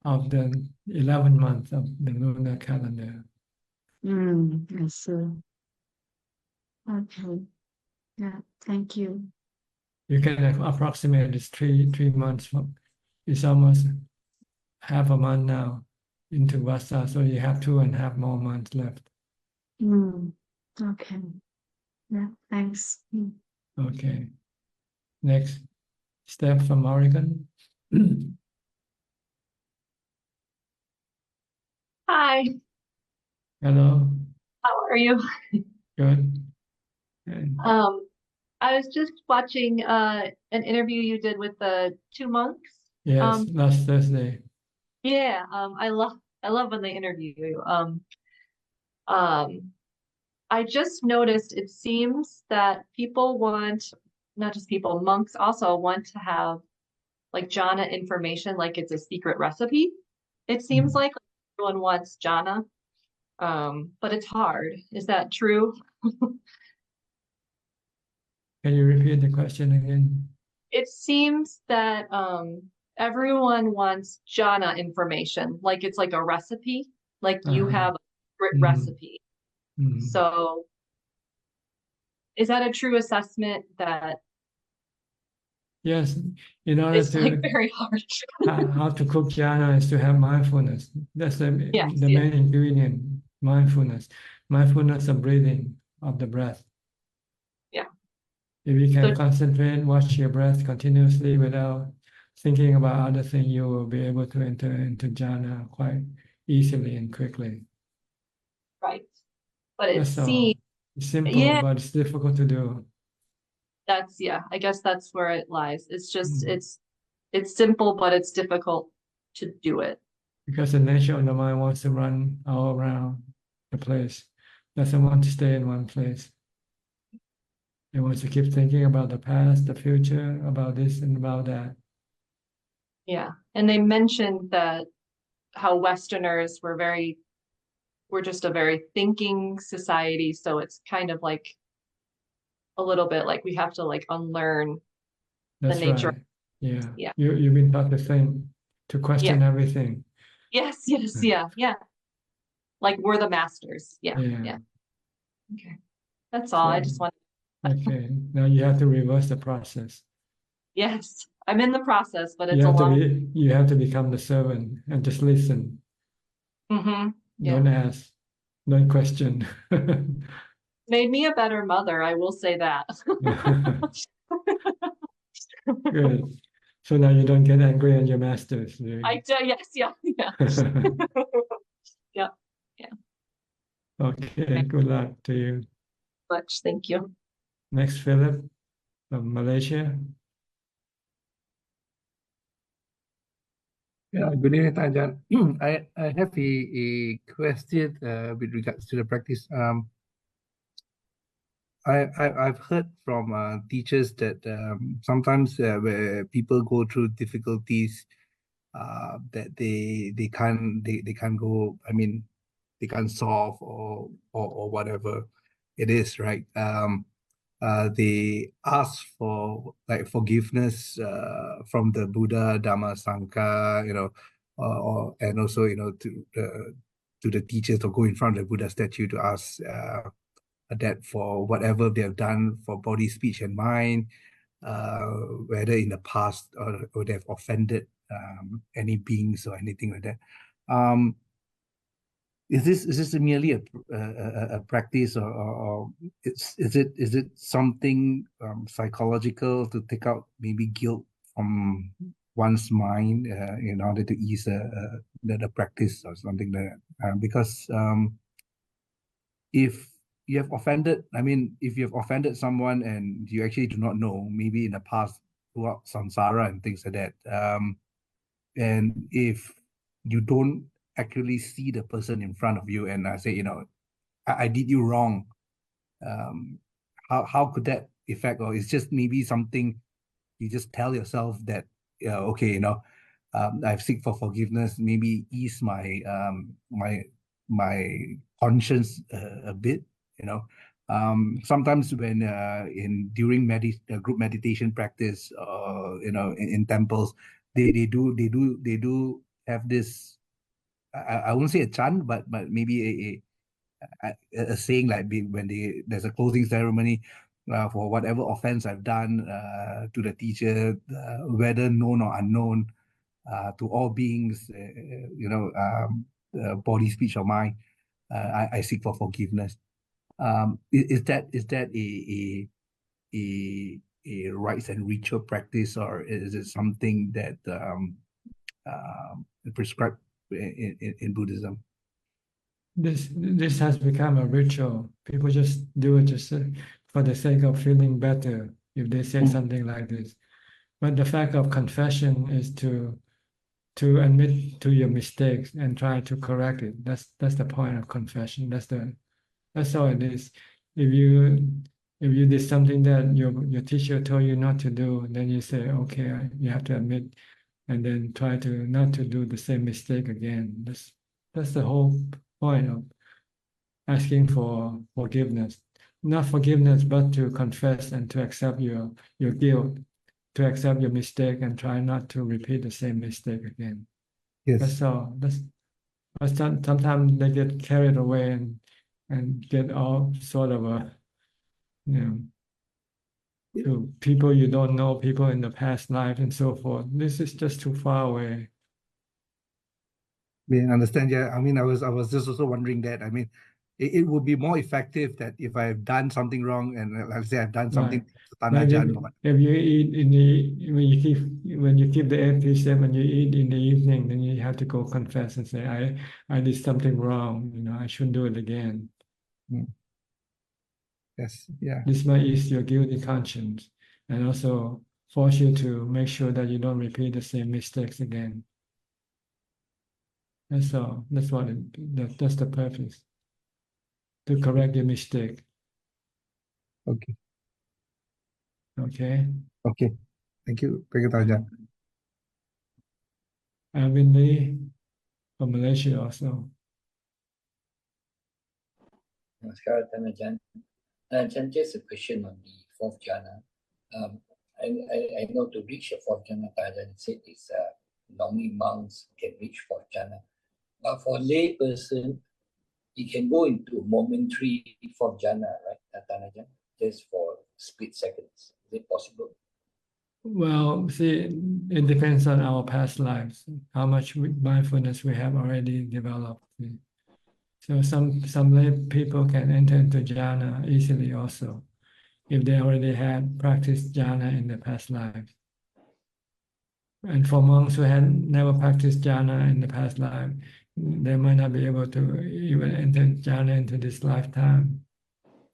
the 11th month of the lunar calendar. I see. Okay. Yeah, thank you. You can approximate it's three months. It's almost half a month now into Vasa, so you have 2.5 more months left. Okay. Yeah, thanks. Okay. Next, Steph from Oregon. Hi. Hello. How are you? Good. I was just watching an interview you did with the two monks. Yes, last Thursday. Yeah, I love when they interview you. I just noticed it seems that people want, not just people, monks also want to have like jhana information, like it's a secret recipe. It seems like everyone wants jhana, but it's hard. Is that true? Can you repeat the question again? It seems that everyone wants jhana information, like it's like a recipe, like you have a secret recipe. So is that a true assessment that Yes, in order it's to like very hard? how to cook jhana is to have mindfulness. That's the Yes, main ingredient, mindfulness. Mindfulness of breathing, of the breath. Yeah. If you can So- concentrate, watch your breath continuously without thinking about other things, you will be able to enter into jhana quite easily and quickly. Right. But it That's all. seems, It's simple, yeah, but it's difficult to do. I guess that's where it lies. It's just, it's simple, but it's difficult to do it. Because the nature of the mind wants to run all around the place, doesn't want to stay in one place. It wants to keep thinking about the past, the future, about this and about that. Yeah. And they mentioned that how Westerners we're just a very thinking society. So it's kind of like a little bit like we have to like unlearn That's the nature. right. Yeah. Yeah. You've been taught to think, to question everything. Yes, yeah. Like we're the masters. Yeah. Okay. That's all. I just want. Okay. Now you have to reverse the process. Yes, I'm in the process, but it's a long. You have to become the servant and just listen. Yeah. Don't ask, don't question. Made me a better mother, I will say that. Good. So now you don't get angry at your masters. I do, yes, yeah. Yeah. Okay, good luck to you. Much, thank you. Next, Philip from Malaysia. Yeah, good evening, Ajahn. I have a question with regards to the practice. I've heard from teachers that sometimes where people go through difficulties, that they can't go. I mean, they can't solve or whatever it is, right? They ask for like forgiveness from the Buddha, Dhamma, Sangha, and also to the teachers, or go in front of the Buddha statue to ask that for whatever they have done for body, speech, and mind, whether in the past or they have offended any beings or anything like that. Is this merely a practice, or is it something psychological to take out maybe guilt from one's mind in order to ease the practice or something like that? Because if you have offended, if you have offended someone and you actually do not know, maybe in the past throughout samsara and things like that, and if you don't actually see the person in front of you and I say, I did you wrong, how could that affect, or it's just maybe something you just tell yourself that, okay, I've seek for forgiveness, maybe ease my my conscience a bit, sometimes when during group meditation practice, in temples, they do have this, I won't say a chant, but maybe a saying, like when there's a closing ceremony for whatever offense I've done to the teacher, whether known or unknown, to all beings, body, speech, or mind, I seek for forgiveness. Is that a rites and ritual practice, or is it something that prescribed in Buddhism? This has become a ritual. People just do it just for the sake of feeling better if they say something like this. But the fact of confession is to admit to your mistakes and try to correct it. That's the point of confession. That's all it is. If you did something that your teacher told you not to do, then you say, okay, you have to admit, and then try to not to do the same mistake again. That's the whole point of asking for forgiveness. Not forgiveness, but to confess and to accept your guilt, to accept your mistake and try not to repeat the same mistake again. Yes. That's all. But sometimes they get carried away and get all sort of to people you don't know, people in the past life and so forth. This is just too far away. I understand. Yeah, I mean, I was just also wondering that. I mean, it would be more effective that if I've done something wrong and like I say I've done something to Like Tanajan. if you eat when you keep the 8 precept and you eat in the evening, then you have to go confess and say, I did something wrong. I shouldn't do it again. Yes. Yeah. This might ease your guilty conscience and also force you to make sure that you don't repeat the same mistakes again. That's all. That's the purpose. To correct your mistake. Okay. Okay. Okay. Thank you. Thank you, Tanajan. Alvin Lee from Malaysia also. Namaskar, Tanajan. Tanajan, just a question on the fourth jhana. I know to reach the fourth jhana, Tanajan said is normally monks can reach fourth jhana. But for lay person, he can go into momentary fourth jhana, right, Tanajan? Just for split seconds. Is it possible? Well, see, it depends on our past lives, how much mindfulness we have already developed. So some lay people can enter into jhana easily also, if they already had practiced jhana in the past lives. And for monks who had never practiced jhana in the past life, they might not be able to even enter jhana into this lifetime.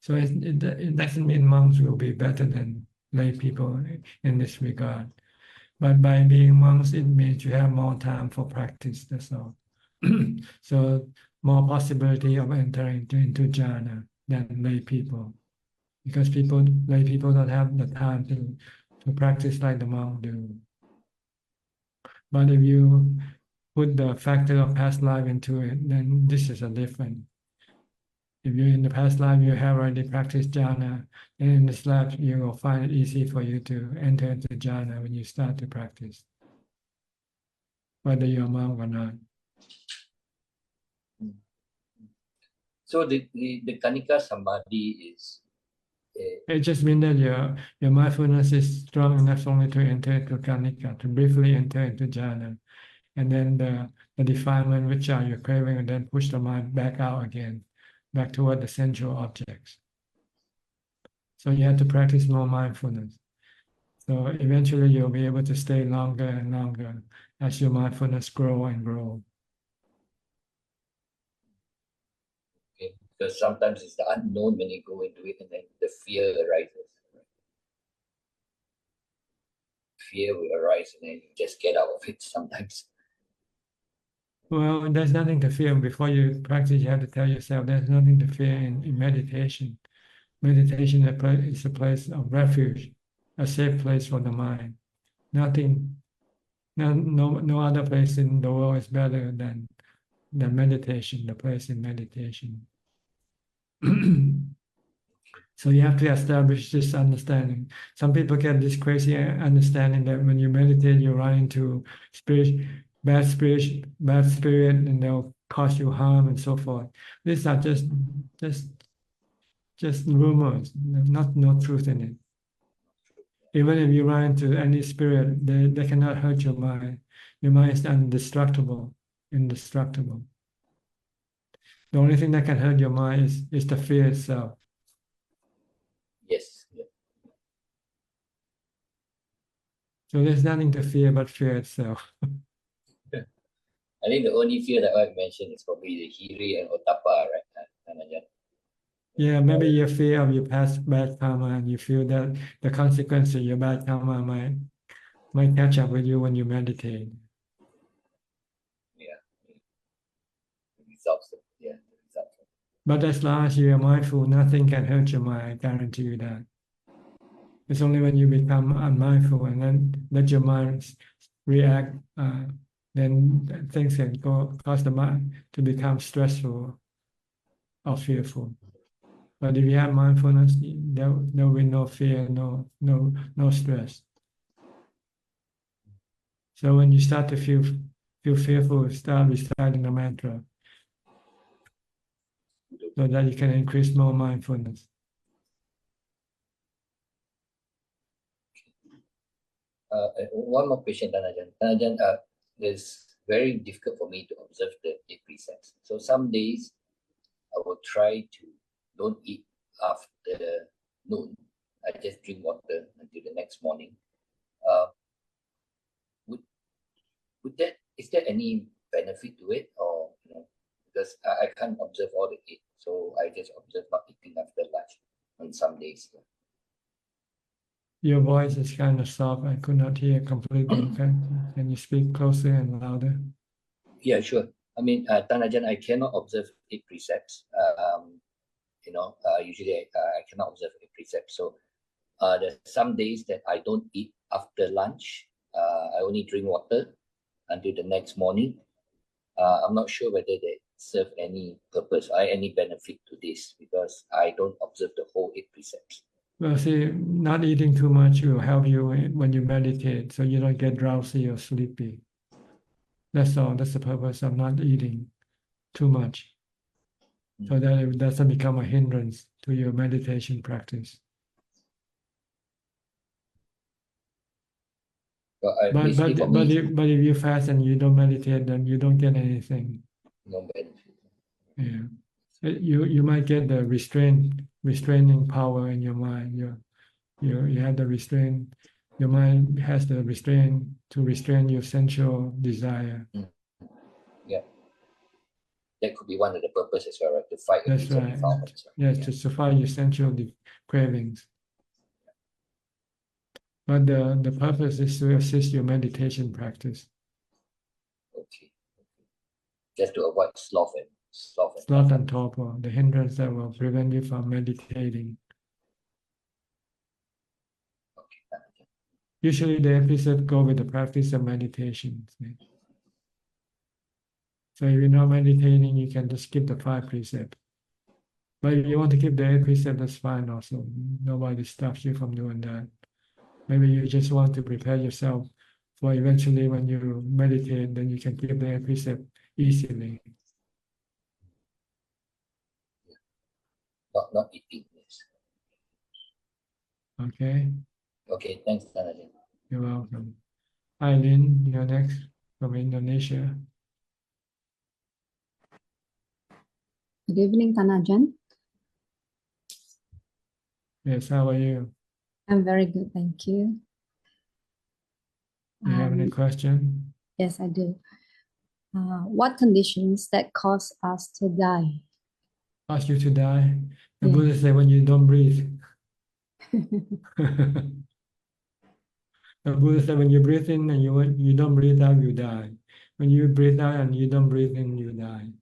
So it doesn't mean monks will be better than lay people in this regard. But by being monks, it means you have more time for practice, that's all. So more possibility of entering into jhana than lay people. Because lay people don't have the time to practice like the monk do. But if you put the factor of past life into it, then this is a different. If you're in the past life, you have already practiced jhana, and in this life, you will find it easy for you to enter into jhana when you start to practice, whether you're a monk or not. So the Kanika Samadhi is... It just means that your mindfulness is strong enough only to enter into kanika, to briefly enter into jhana. And then the defilement, which are your craving, and then push the mind back out again, back toward the central objects. So you have to practice more mindfulness. So eventually you'll be able to stay longer and longer as your mindfulness grow and grow. Okay, because sometimes it's the unknown when you go into it and then the fear arises. Fear will arise and then you just get out of it sometimes. Well, there's nothing to fear. Before you practice, you have to tell yourself there's nothing to fear in meditation. Meditation is a place of refuge, a safe place for the mind. Nothing, no other place in the world is better than meditation, the place in meditation. So you have to establish this understanding. Some people get this crazy understanding that when you meditate, you run into bad spirit, and they'll cause you harm and so forth. These are just rumors, no truth in it. Even if you run into any spirit, they cannot hurt your mind. Your mind is indestructible. The only thing that can hurt your mind is the fear itself. Yes. Yeah. So there's nothing to fear but fear itself. I think the only fear that I've mentioned is probably the Hiri and Otapa, right, Tanajan? Yeah, maybe your fear of your past bad karma, and you feel that the consequence of your bad karma might catch up with you when you meditate. Yeah. The results. Yeah. The results. But as long as you are mindful, nothing can hurt your mind. I guarantee you that. It's only when you become unmindful and then let your mind react, then things can cause the mind to become stressful or fearful. But if you have mindfulness, there will be no fear, no stress. So when you start to feel fearful, start reciting the mantra so that you can increase more mindfulness. One more question, Tanajan. Tanajan, it's very difficult for me to observe the 8 precepts. So some days I will try to don't eat after noon. I just drink water until the next morning. Is there any benefit to it, or because I can't observe all the 8, so I just observe not eating after lunch on some days. Your voice is kind of soft. I could not hear completely. Can you speak closer and louder? Yeah, sure. I mean, Tanajan, I cannot observe 8 precepts. Usually I cannot observe 8 precepts. So there's some days that I don't eat after lunch. I only drink water until the next morning. I'm not sure whether they serve any purpose or any benefit to this, because I don't observe the whole 8 precepts. Well, see, not eating too much will help you when you meditate, so you don't get drowsy or sleepy. That's all. That's the purpose of not eating too much, so that it doesn't become a hindrance to your meditation practice. But if you fast and you don't meditate, then you don't get anything. No benefit. Yeah, you might get the restraining power in your mind. You have the restraint. Your mind has the restraint to restrain your sensual desire. Yeah, that could be one of the purposes, right? To fight That's against right. defilements. Yes, to supply your sensual cravings. But the purpose is to assist your meditation practice. Okay. Just to avoid sloth and torpor, the hindrance that will prevent you from meditating. Okay. Usually the episodes go with the practice of meditation. So if you're not meditating, you can just skip the 5 precepts. But if you want to keep the 8 precepts, that's fine also. Nobody stops you from doing that. Maybe you just want to prepare yourself for eventually when you meditate, then you can keep the 8 precepts easily. Not eating. Yes. Okay. Okay, thanks, Tanajan. You're welcome. Eileen, you're next from Indonesia. Good evening, Tanajan. Yes, how are you? I'm very good, thank you. Do you have any question? Yes, I do. What conditions that cause us to die? Cause you to die? The Buddha said when you don't breathe. The Buddha said when you breathe in and you don't breathe out, you die. When you breathe out and you don't breathe in, you die.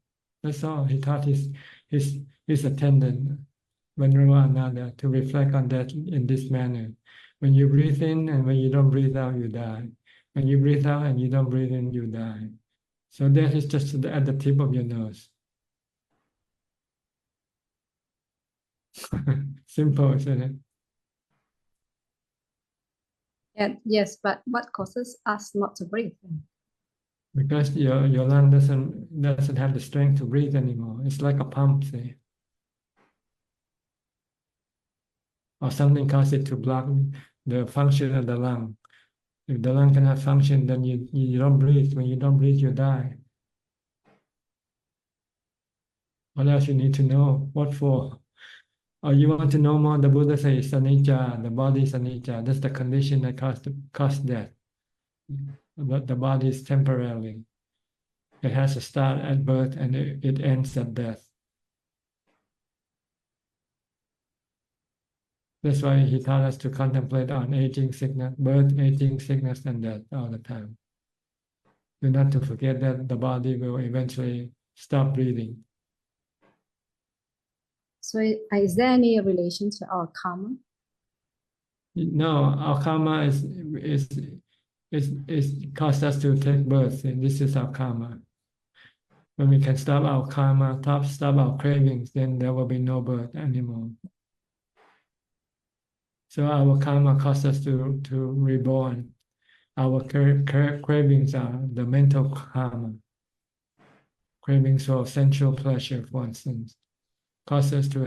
That's all. He taught his attendant, Venerable Ananda, to reflect on that in this manner. When you breathe in and when you don't breathe out, you die. When you breathe out and you don't breathe in, you die. So that is just at the tip of your nose. Simple, isn't it? Yes, but what causes us not to breathe? Because your lung doesn't have the strength to breathe anymore. It's like a pump, see. Or something causes it to block the function of the lung. If the lung cannot function, then you don't breathe. When you don't breathe, you die. What else you need to know? What for? Or you want to know more? The Buddha says anicca, the body is anicca. That's the condition that cause death. But the body is temporary. It has a start at birth and it ends at death. That's why he taught us to contemplate on aging, sickness, birth, aging, sickness, and death all the time. Do not to forget that the body will eventually stop breathing. So is there any relation to our karma? No, our karma is caused us to take birth, and this is our karma. When we can stop our karma, stop our cravings, then there will be no birth anymore. So our karma causes us to reborn. Our cravings are the mental karma. Cravings for sensual pleasure, for instance, cause us to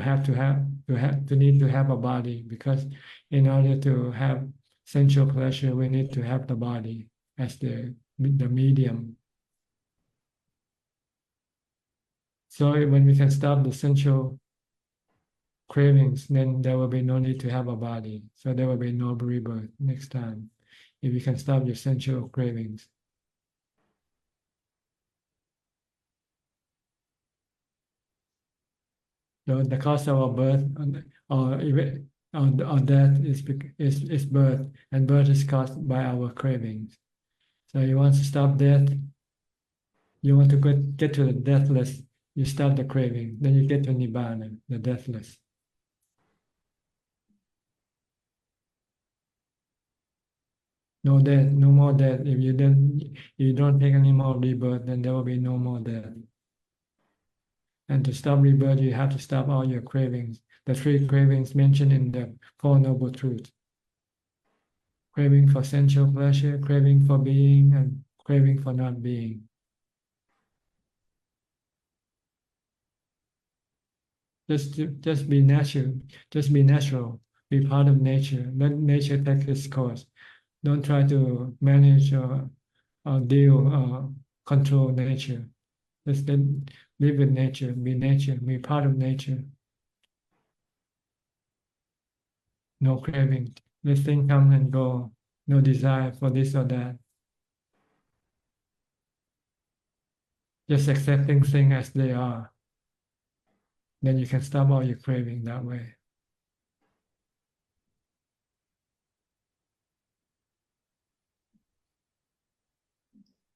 need to have a body, because in order to have sensual pleasure, we need to have the body as the medium. So when we can stop the sensual cravings, then there will be no need to have a body. So there will be no rebirth next time, if you can stop your sensual cravings. The cause of our birth or death is birth, and birth is caused by our cravings. So you want to stop death, you want to get to the deathless, you stop the craving, then you get to Nibbana, the deathless. No death, no more death. If you don't take any more rebirth, then there will be no more death. And to stop rebirth, you have to stop all your cravings. The three cravings mentioned in the Four Noble Truths. Craving for sensual pleasure, craving for being, and craving for not being. Just be natural. Just be natural. Be part of nature. Let nature take its course. Don't try to manage or deal or control nature. Just live with nature. Be part of nature. No craving. Let things come and go. No desire for this or that. Just accepting things as they are. Then you can stop all your craving that way.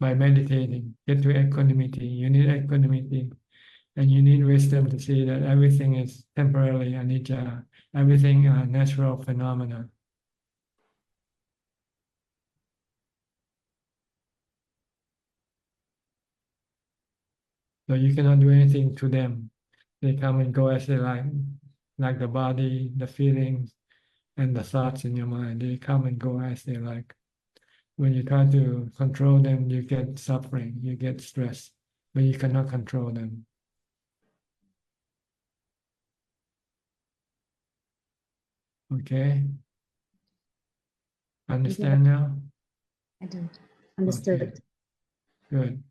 By meditating, get to equanimity. You need equanimity, and you need wisdom to see that everything is temporarily anicca. Everything are natural phenomena. So you cannot do anything to them. They come and go as they like the body, the feelings, and the thoughts in your mind. They come and go as they like. When you try to control them, you get suffering, you get stress, but you cannot control them. Okay? Understand now? I do. Understood. Okay. Good.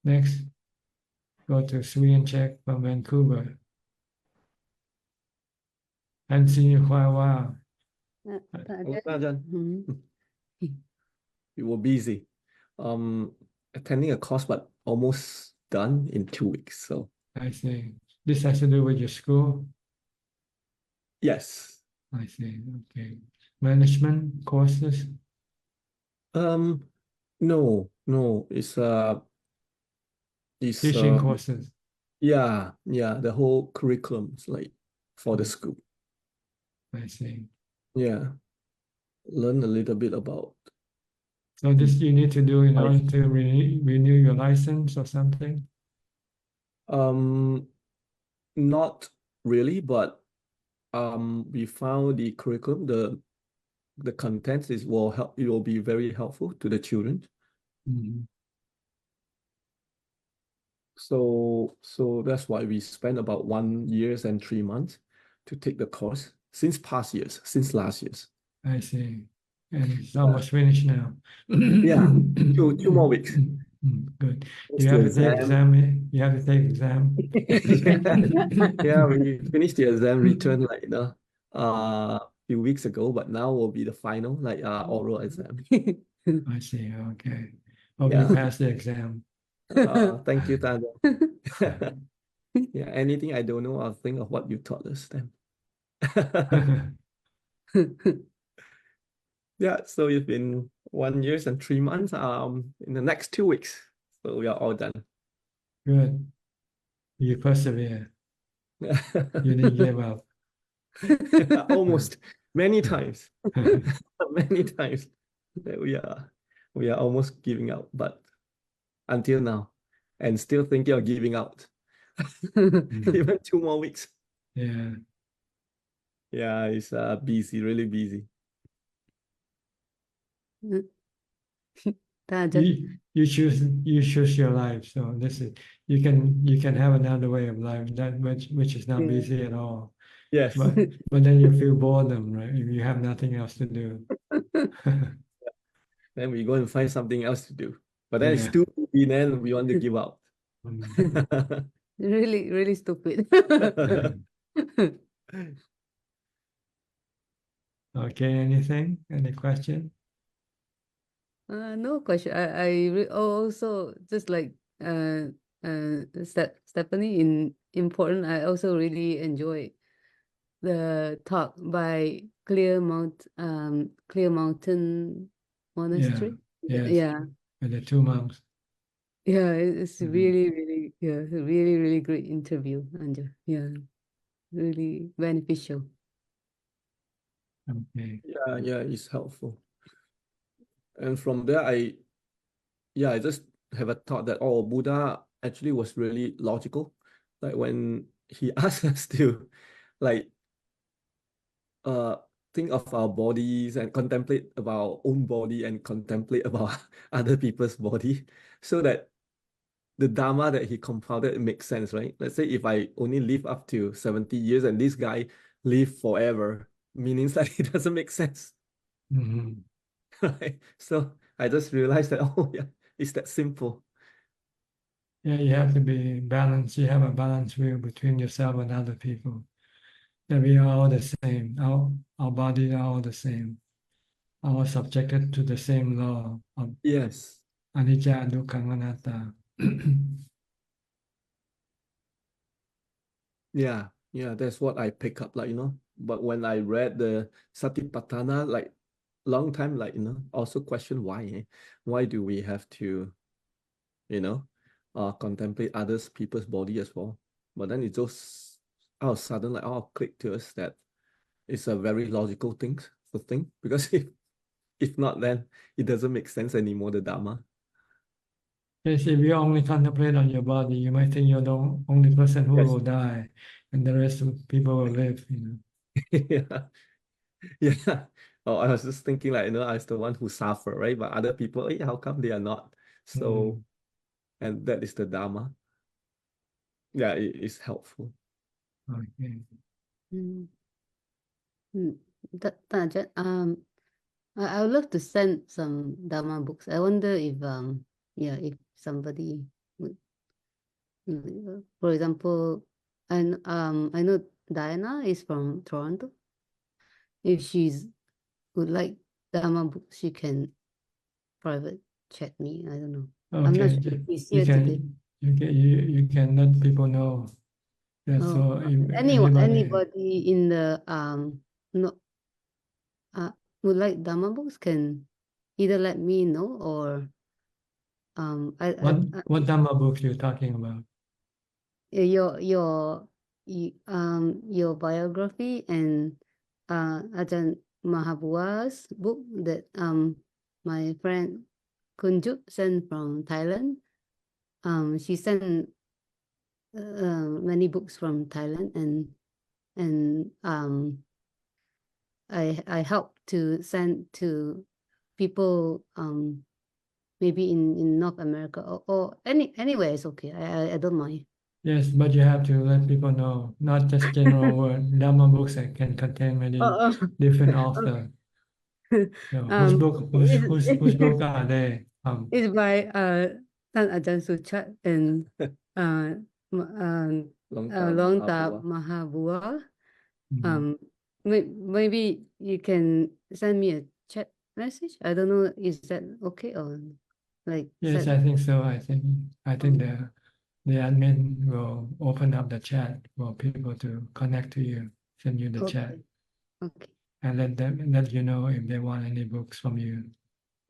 Next, go to Sweden Czech from Vancouver. And see you for a while. Hello, Ajahn. We were busy. Attending a course, but almost done in 2 weeks. So I see. This has to do with your school? yes. I see. Okay. Management courses? No. It's Teaching courses. Yeah, the whole curriculum is like for the school. I see. Yeah. Learn a little bit about. So this you need to do in order to renew your license or something? Not really, but we found the curriculum, the content it will be very helpful to the children. Mhm. So that's why we spent about 1 year and 3 months to take the course since last year's. I see. And it's almost finished now. Yeah, 2 more weeks. Good. Finish You have the to take exam. You have to take exam. Yeah, we finished the exam return a few weeks ago, but now will be the final oral exam. I see. Okay. Hope Yeah. you pass the exam. Thank you, Tanda. Yeah, anything I don't know, I'll think of what you taught us then. Yeah, so it's been 1 year and 3 months. In the next 2 weeks, so we are all done. Good. You persevere. You didn't give up. Almost many times, many times that we are almost giving up, but until now, and still thinking of giving out. Even 2 more weeks. Yeah. Yeah, it's busy, really busy. You choose your life. So this is you can have another way of life that which is not Yeah. busy at all. Yes. But then you feel boredom, right? If you have nothing else to do. Then we go and find something else to do. But then it's Yeah. too busy, then we want to give up. Really, really stupid. Okay, anything? Any question? No question. Also just like Stephanie in important. I also really enjoy the talk by Clear Mountain Monastery. Yes. Yeah. And the 2 months. Yeah, it's really, it's a really, really great interview, Anja. Yeah, really beneficial. Okay. Yeah, it's helpful. And from there, I just have a thought that Buddha actually was really logical. Like when he asked us to, like, think of our bodies and contemplate about our own body and contemplate about other people's body, so that the Dhamma that he compounded makes sense, right? Let's say if I only live up to 70 years and this guy live forever, meaning that it doesn't make sense. Right? So I just realized that, oh yeah, it's that simple. Yeah, you have to be balanced. You have a balanced view between yourself and other people. That we are all the same. Our bodies are all the same. All subjected to the same law of Yes. anicca, dukkha, anatta. Yeah, that's what I pick up, like, but when I read the Satipatthana, like long time, like, also question why, why do we have to, contemplate others people's body as well? But then it just out of sudden, like, click to us that it's a very logical thing to think, because if not, then it doesn't make sense anymore, the Dhamma. Yes, if you only contemplate on your body, you might think you're the only person who will die, and the rest of people will live. Yeah. Oh, I was just thinking, like, I was the one who suffer, right? But other people, how come they are not? So, and that is the Dhamma. Yeah, it is helpful. Okay. I would love to send some Dhamma books. I wonder if if somebody would, for example, and I know Diana is from Toronto. If she's would like Dhamma books, she can private chat me. I don't know. I'm not Okay, sure if she's you here today. you can let people know. Yeah, so if Anybody in the no would like Dhamma books can either let me know or what Dhamma books you're talking about? your biography and Ajahn Mahabua's book that my friend Kunjup sent from Thailand. She sent many books from Thailand, and I help to send to people maybe in North America or anywhere is okay. I don't mind. Yes, but you have to let people know, not just general word. Dhamma books that can contain many different authors. Whose book are they? It's by Tan Ajahn Suchart and Longta Mahabua. Maybe you can send me a chat message. I don't know, is that okay or like? Yes, I think so. I think the admin will open up the chat for people to connect to you, send you the chat. Okay. and let you know if they want any books from you.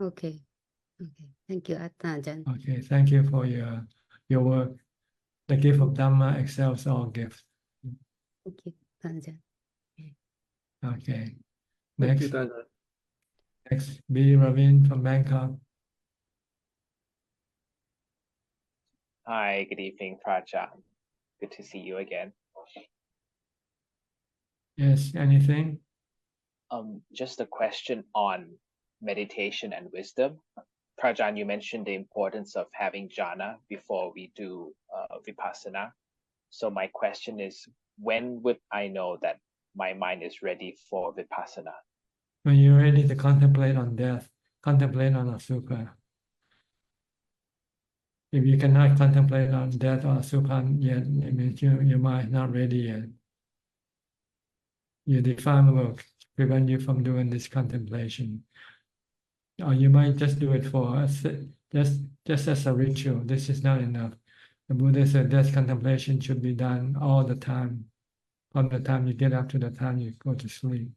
Okay. Okay. Thank you, Ajahn. Okay, thank you for your work. The gift of Dhamma excels all gifts. Thank you, Ajahn. Okay. Thank you, Next, Ajahn. next, B. Ravin from Bangkok. Hi, good evening, Praja. Good to see you again. Yes, anything? Just a question on meditation and wisdom. Prajan, you mentioned the importance of having jhana before we do vipassana. So my question is, when would I know that my mind is ready for vipassana? When you're ready to contemplate on death, contemplate on asukha. If you cannot contemplate on death or asukha yet, it means your mind is not ready yet. Your defilement will prevent you from doing this contemplation. Or you might just do it for just as a ritual. This is not enough. The Buddha said death contemplation should be done all the time, from the time you get up to the time you go to sleep.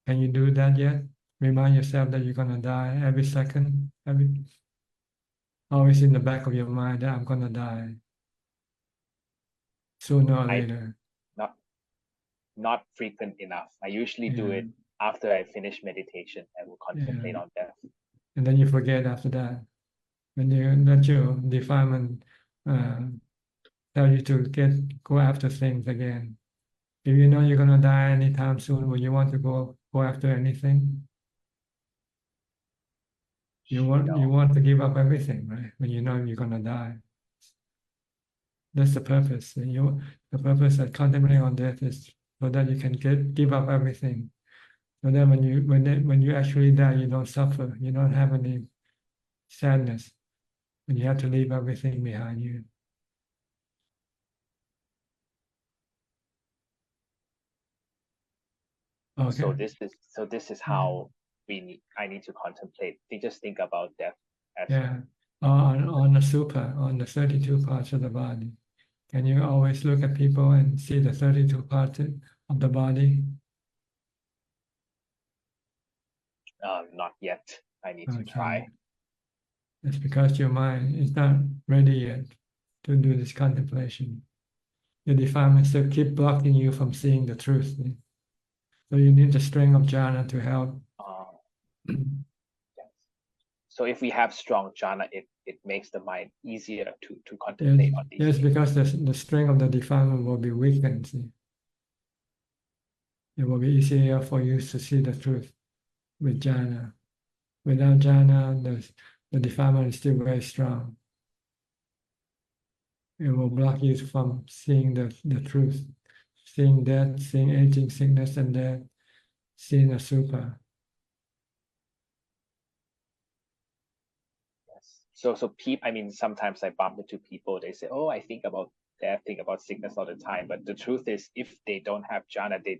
Can you do that yet? Remind yourself that you're gonna die every second, always in the back of your mind that I'm gonna die sooner or later. Not frequent enough. I usually do it after I finish meditation. I will contemplate on death. And then you forget after that. When you let your defilement tell you to go after things again. If you know you're gonna die anytime soon, will you want to go after anything? You want to give up everything, right? When you know you're gonna die. That's the purpose. The purpose of contemplating on death is so that you can give up everything. So that when you actually die, you don't suffer. You don't have any sadness when you have to leave everything behind you. Okay. So this is how I need to contemplate. They just think about death as on the super, on the 32 parts of the body. Can you always look at people and see the 32 parts of the body? Not yet. I need to try. It's because your mind is not ready yet to do this contemplation. Your defilement still keep blocking you from seeing the truth. So you need the strength of jhana to help. Yes. So if we have strong jhana, it makes the mind easier to contemplate on these. Yes, because the strength of the defilement will be weakened. See? It will be easier for you to see the truth with jhana. Without jhana, the defilement is still very strong. It will block you from seeing the truth, seeing death, seeing aging, sickness, and death, seeing asukha. So I mean, sometimes I bump into people, they say, oh, I think about death, think about sickness all the time. But the truth is, if they don't have jhana, they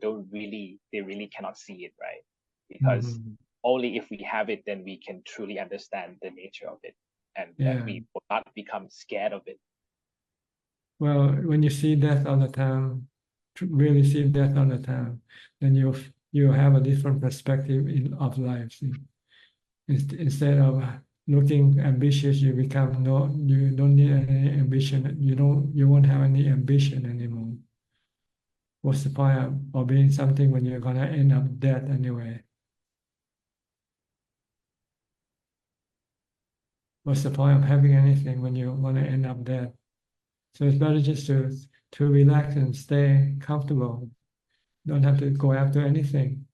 really cannot see it, right? Because only if we have it, then we can truly understand the nature of it. And that we will not become scared of it. Well, when you see death all the time, really see death all the time, then you have a different perspective of life. See? Instead of looking ambitious, you don't need any ambition. You won't have any ambition anymore. What's the point of being something when you're gonna end up dead anyway? What's the point of having anything when you're gonna end up dead? So it's better just to relax and stay comfortable. Don't have to go after anything.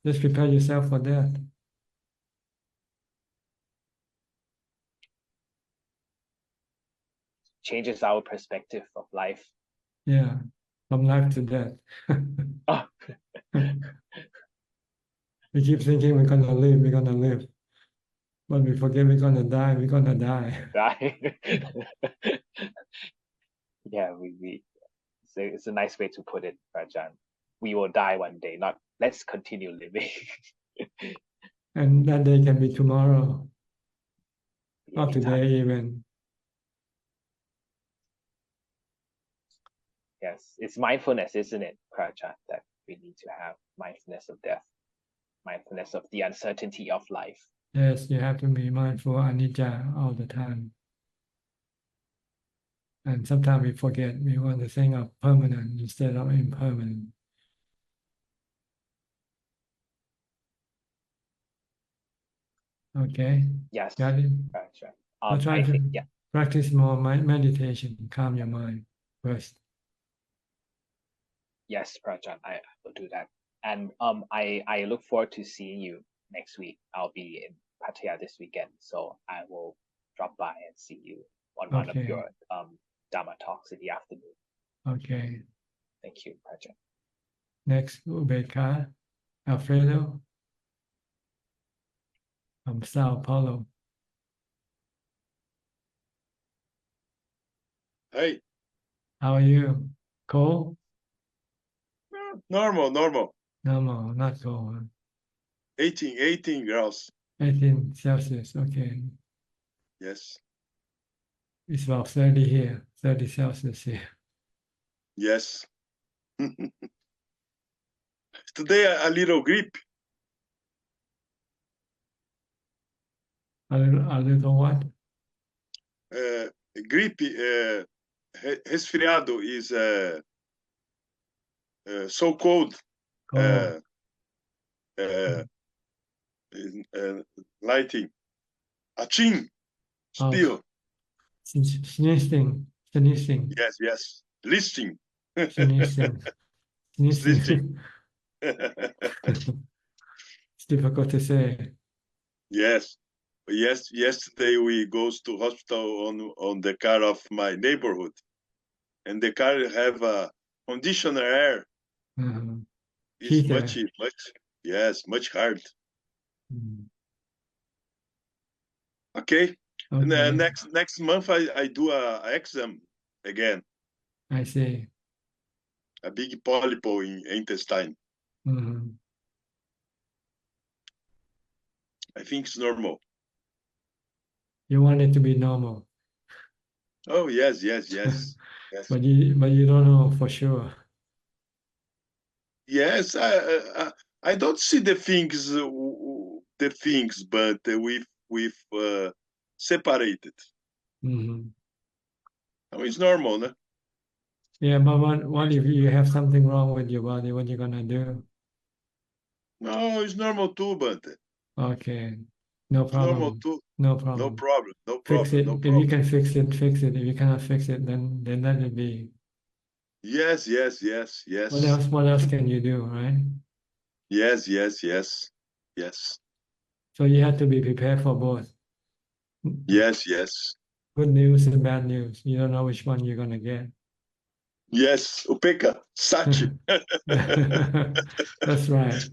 Just prepare yourself for death. Changes our perspective of life. Yeah, from life to death. We keep thinking we're gonna live. But we forget we're gonna die, Yeah, it's a nice way to put it, Rajan. We will die one day, not let's continue living. And that day can be tomorrow. Not today even. Yes. it's mindfulness, isn't it, Praja, that we need to have mindfulness of death, mindfulness of the uncertainty of life. Yes, you have to be mindful of anicca all the time. And sometimes we forget, we want to think of permanent instead of impermanent. Okay. Yes, Got it? Praja. So try I to think, yeah, practice more meditation, calm your mind first. yes, Praja, I will do that. And I look forward to seeing you next week. I'll be in Pattaya this weekend, so I will drop by and see you on one of Okay. your Dhamma talks in the afternoon. Okay. Thank you, Praja. Next, Ubeka, Alfredo from Sao Paulo. Hey, How are you? Cold? normal, No, not cold. 18 graus. 18 Celsius, okay. Yes, It's about 30 here, 30 Celsius here. yes. Today a little grip. A little what? Gripe, resfriado is so cold. Cold. Lighting. Aching. Still. Sneezing. Yes. Listing. Sneezing. Listing. It's difficult to say. Yes. Yesterday we goes to hospital on the car of my neighborhood, and the car have a conditioner air. It's much hard. Okay. And next month I do a exam again. I see. A big polyp in intestine. I think it's normal. You want it to be normal. Oh yes. But you don't know for sure. Yes, I don't see the things, but we've separated. Oh, it's normal, no? Yeah, but what if you have something wrong with your body? What you gonna do? No, it's normal too, but Okay, no it's normal problem. too. No No problem. problem. Fix it. If you can fix it, fix it. If you cannot fix it, then let it be. Yes. What else can you do, right? Yes. So you have to be prepared for both. Yes. Good news and bad news. You don't know which one you're gonna get. Yes, Upeka, Sachi. That's right.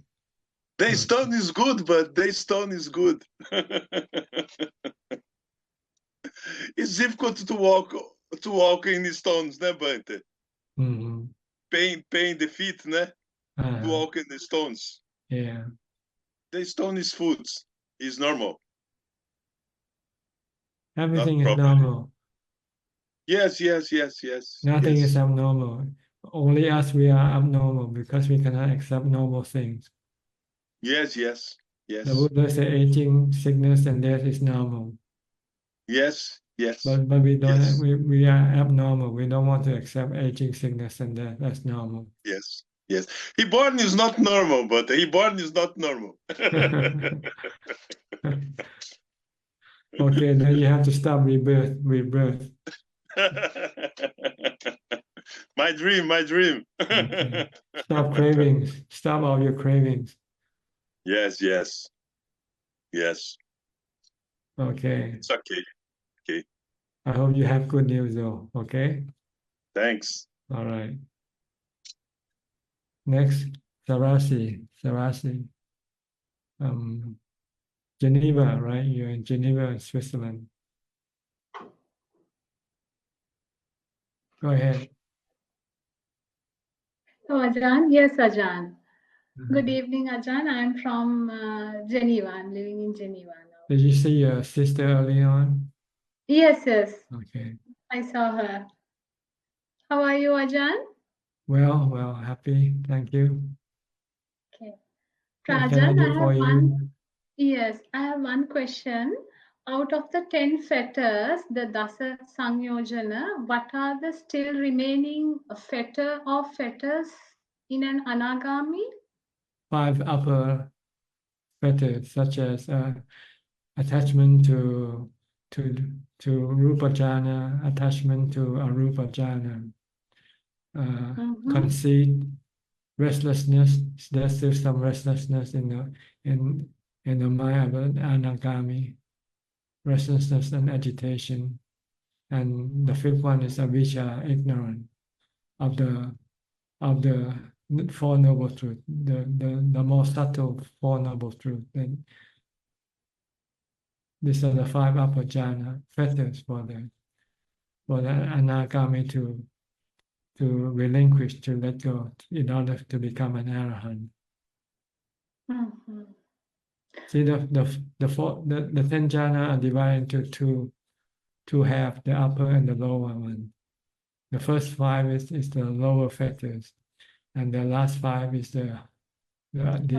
Stone is good, but stone is good. It's difficult to walk in the stones, né, Bante? Pain the feet, né? To walk in the stones. Yeah. The stone is food. Is normal. Everything is normal. Yes. Nothing is abnormal. Only us, we are abnormal because we cannot accept normal things. Yes. The Buddha said aging, sickness, and death is normal. Yes. But we don't. We are abnormal. We don't want to accept aging, sickness, and death. That's normal. Yes. Reborn is not normal, but reborn is not normal. Okay, then you have to stop rebirth. My dream. Okay. Stop cravings. Stop all your cravings. Yes. Okay. It's okay. I hope you have good news though. Okay. Thanks. All right. Next, Sarasi. Geneva, right? You're in Geneva, Switzerland. Go ahead. Oh, Ajahn. Yes, Ajahn. Good evening, Ajahn. I'm from Geneva. I'm living in Geneva now. Did you see your sister early on? Yes. Okay. I saw her. How are you, Ajahn? Well, happy. Thank you. Okay. What can I Rajan, do for you? Yes, I have one question. Out of the 10 fetters, the Dasa Sangyojana, what are the still remaining fetters in an anagami? 5 upper fetters, such as attachment to rupa jhana, attachment to arupa jhana, conceit, restlessness. There's still some restlessness in the mind of an anagami, restlessness and agitation. And the 5th one is avijja, ignorant of the Four Noble Truths, the more subtle Four Noble Truths. And these are the 5 upper jhana fetters for the anagami to relinquish, to let go, in order to become an arahant. See, the 10 jhana are divided into two halves, the upper and the lower one. The first 5 is the lower fetters, and the last 5 is the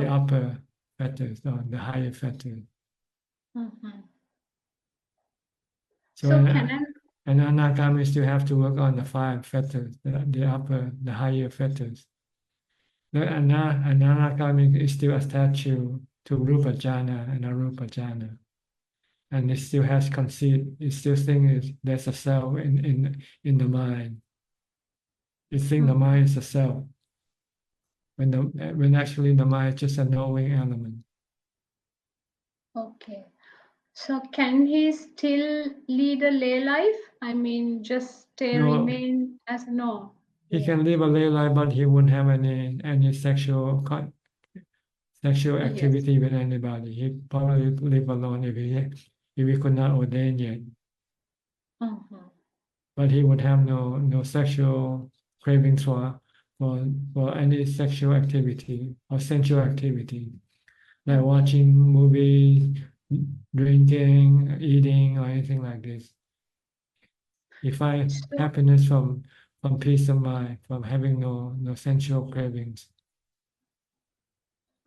upper fetters, or the higher fetters. So an anagami still have to work on the 5 fetters, the higher fetters. The anagami is still attached to rupa jhana and arupa jhana, and it still has conceit. It still thinks there's a self in the mind. It thinks the mind is a self, when actually the mind is just a knowing element. Okay. So can he still lead a lay life? I mean, just remain as no. He can live a lay life, but he wouldn't have any sexual activity with anybody. He'd probably live alone if he could not ordain yet. But he would have no sexual cravings for any sexual activity or sensual activity, like watching movies, drinking, eating, or anything like this. He finds happiness from peace of mind, from having no sensual cravings.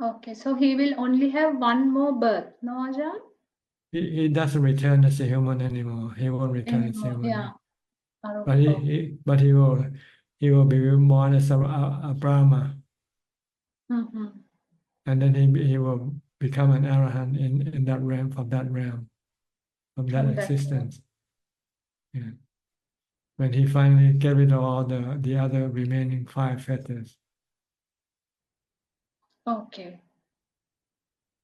Okay, so he will only have one more birth, no, Ajahn? He doesn't return as a human anymore. He won't return as a human. Yeah. But he will be born as a Brahma, and then he will become an arahant in that realm, from that existence. Yeah. When he finally get rid of all the other remaining 5 fetters. Okay.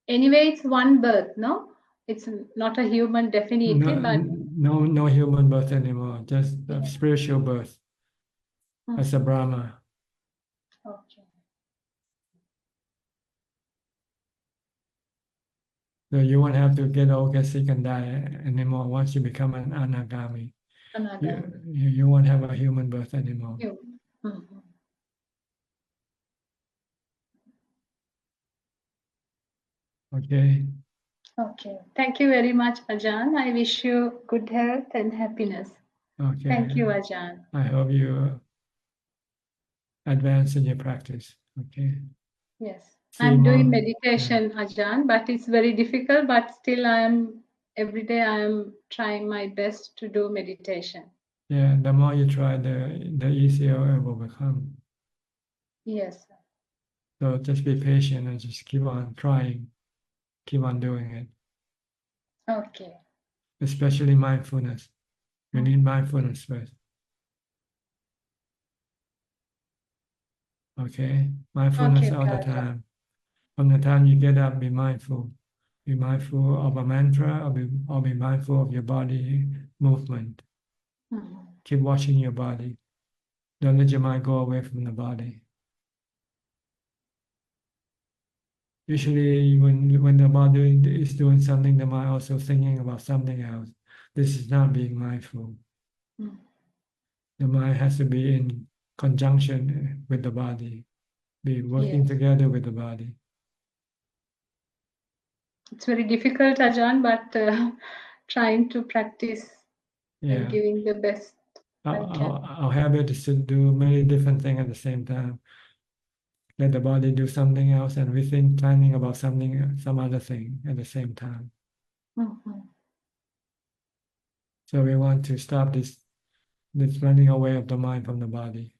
Anyway, it's one birth, no? It's not a human definitely, but no human birth anymore, just a spiritual birth as a Brahma. Okay. So you won't have to get old, get sick, and die anymore once you become an anagami. You won't have a human birth anymore. Okay. Okay. Thank you very much, Ajahn. I wish you good health and happiness. Okay. Thank you, Ajahn. I hope you advance in your practice. Okay. Yes. See I'm doing more. meditation, Ajahn, but it's very difficult, but still every day I am trying my best to do meditation. Yeah, the more you try, the easier it will become. Yes. So just be patient and just keep on trying, keep on doing it. Okay. Especially mindfulness. You need mindfulness first. Okay? Mindfulness all the time. From the time you get up, be mindful. Be mindful of a mantra, or be mindful of your body movement. Keep watching your body. Don't let your mind go away from the body. Usually when the body is doing something, the mind also thinking about something else. This is not being mindful. The mind has to be in conjunction with the body, be working together with the body. It's very difficult, Ajahn, but trying to practice and giving the best. our habit is to do many different things at the same time. Let the body do something else, and we think planning about something, some other thing at the same time. So we want to stop this running away of the mind from the body.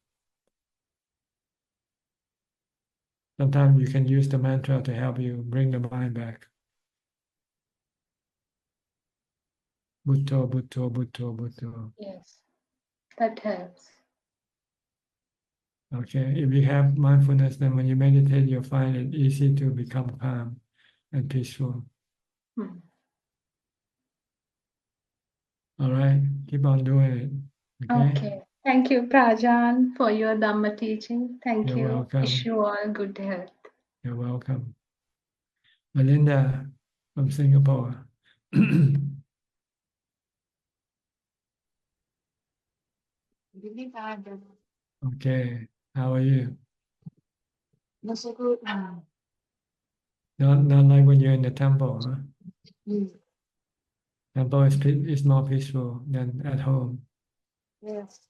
Sometimes you can use the mantra to help you bring the mind back. Bhutto, bhutto, bhutto, bhutto. Yes, that helps. Okay, if you have mindfulness, then when you meditate, you'll find it easy to become calm and peaceful. All right, keep on doing it. Okay. Okay. Thank you, Prajan, for your Dhamma teaching. Thank You're you. welcome. Wish you all good health. You're welcome. Melinda from Singapore. Okay, how are you? Not so good. Not like when you're in the temple, huh? Temple is more peaceful than at home Yes.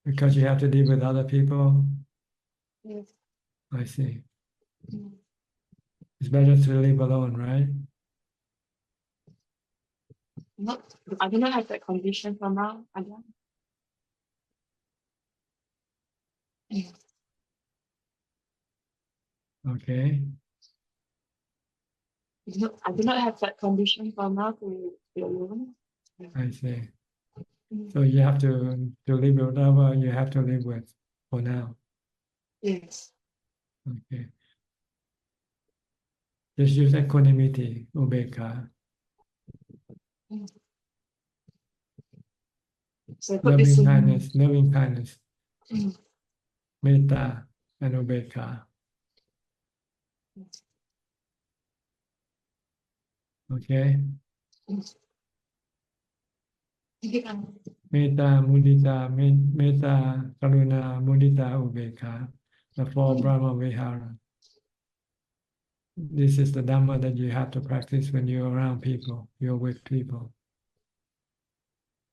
because you have to deal with other people. Yes. I see. It's better to live alone, right? Not. I do not have that condition for now. I don't. Yes. Okay. I do not have that condition for now to be alone. I see. So you have to live with whatever you have to live with for now. Yes. Okay. Just use equanimity, ubeka, So put this loving kindness, in. metta, and ubeka. Okay. Metta, mudita, metta, karuna, mudita, ubeka, the four Brahma Vihara. This is the Dhamma that you have to practice when you're around people, you're with people.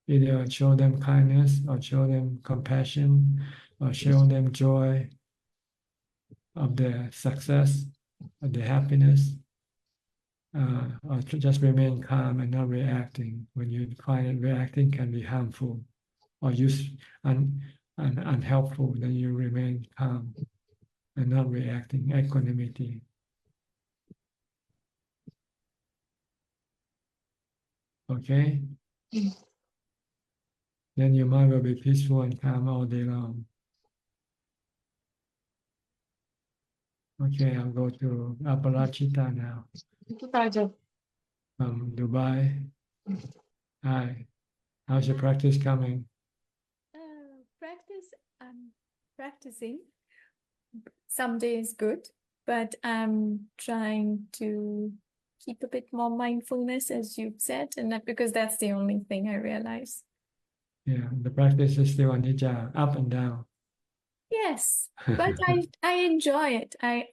Either show them kindness, or show them compassion, or show them joy of their success, of their happiness, or to just remain calm and not reacting. When you find that reacting can be harmful or unhelpful, then you remain calm and not reacting, equanimity. Okay? Then your mind will be peaceful and calm all day long. Okay, I'll go to Aparachita now from Dubai. Hi, how's your practice coming? I'm practicing. Some days good, but I'm trying to keep a bit more mindfulness, as you've said, and that because that's the only thing I realize. Yeah, the practice is still anicca, up and down. Yes, but I enjoy it. I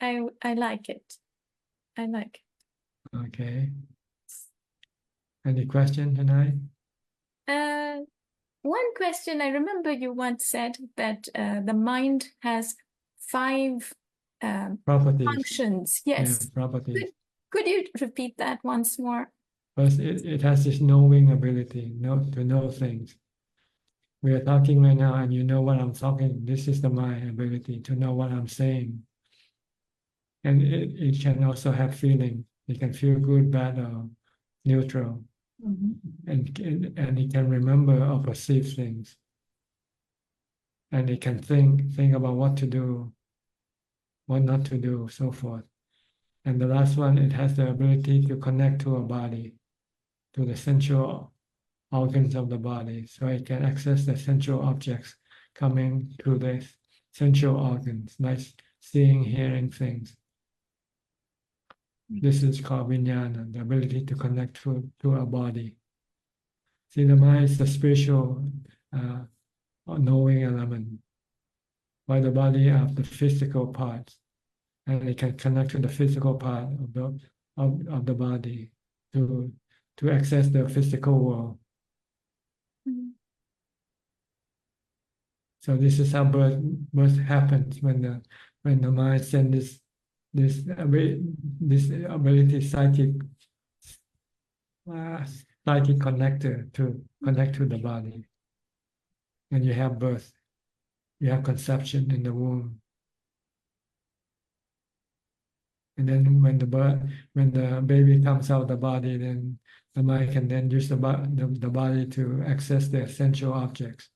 like it. I like it. Okay. Any question tonight? One question. I remember you once said that the mind has 5 Properties. functions. Yes. Yeah, properties. Could you repeat that once more? First, it has this knowing ability, to know things. We are talking right now and you know what I'm talking. This is the mind ability to know what I'm saying. And it can also have feeling. It can feel good, bad, or neutral. And it can remember or perceive things. And it can think about what to do, what not to do, so forth. And the last one, it has the ability to connect to a body, to the sensual organs of the body. So it can access the sensual objects coming through the sensual organs, like seeing, hearing things. This is called vijnana, the ability to connect to a body. See, the mind is the spiritual knowing element, while the body are the physical parts, and it can connect to the physical part of the body to access the physical world. So this is how birth happens when the mind sends this ability psychic connector to connect to the body. When you have birth, you have conception in the womb. And then when the baby comes out of the body, then the mind can then use the body to access the essential objects.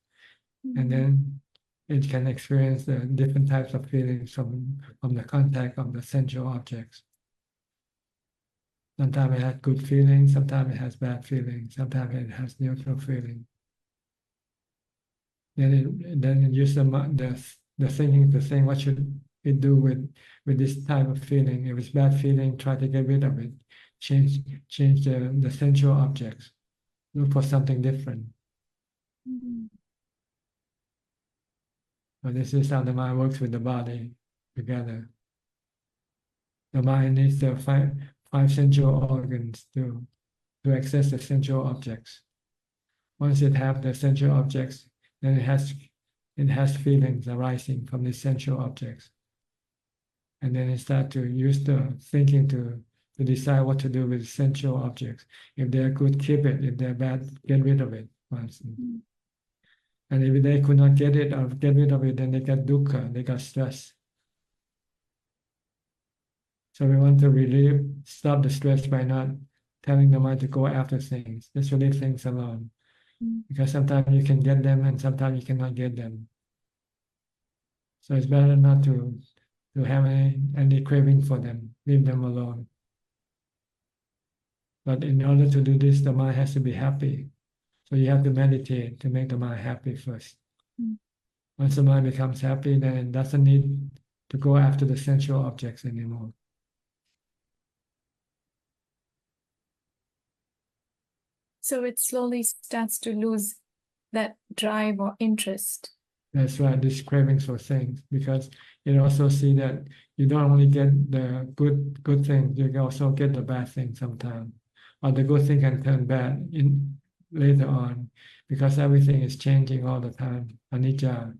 And then it can experience the different types of feelings from the contact of the essential objects. Sometimes it has good feelings, sometimes it has bad feelings, sometimes it has neutral feeling. Then it uses the thinking to think, what should it do with this type of feeling? If it's bad feeling, try to get rid of it. Change the essential objects. Look for something different. So this is how the mind works with the body together. The mind needs the five sensual organs to access the sensual objects. Once it has the sensual objects, then it has feelings arising from the sensual objects. And then it starts to use the thinking to decide what to do with sensual objects. If they're good, keep it. If they're bad, get rid of it. And if they could not get rid of it, then they got dukkha, they got stress. So we want to stop the stress by not telling the mind to go after things. Just leave things alone. Because sometimes you can get them and sometimes you cannot get them. So it's better not to have any craving for them. Leave them alone. But in order to do this, the mind has to be happy. So you have to meditate to make the mind happy first. Once the mind becomes happy, then it doesn't need to go after the sensual objects anymore. So it slowly starts to lose that drive or interest. That's right, this cravings for things, because you also see that you don't only get the good things, you can also get the bad things sometimes. Or the good thing can turn bad later on, because everything is changing all the time, anicca.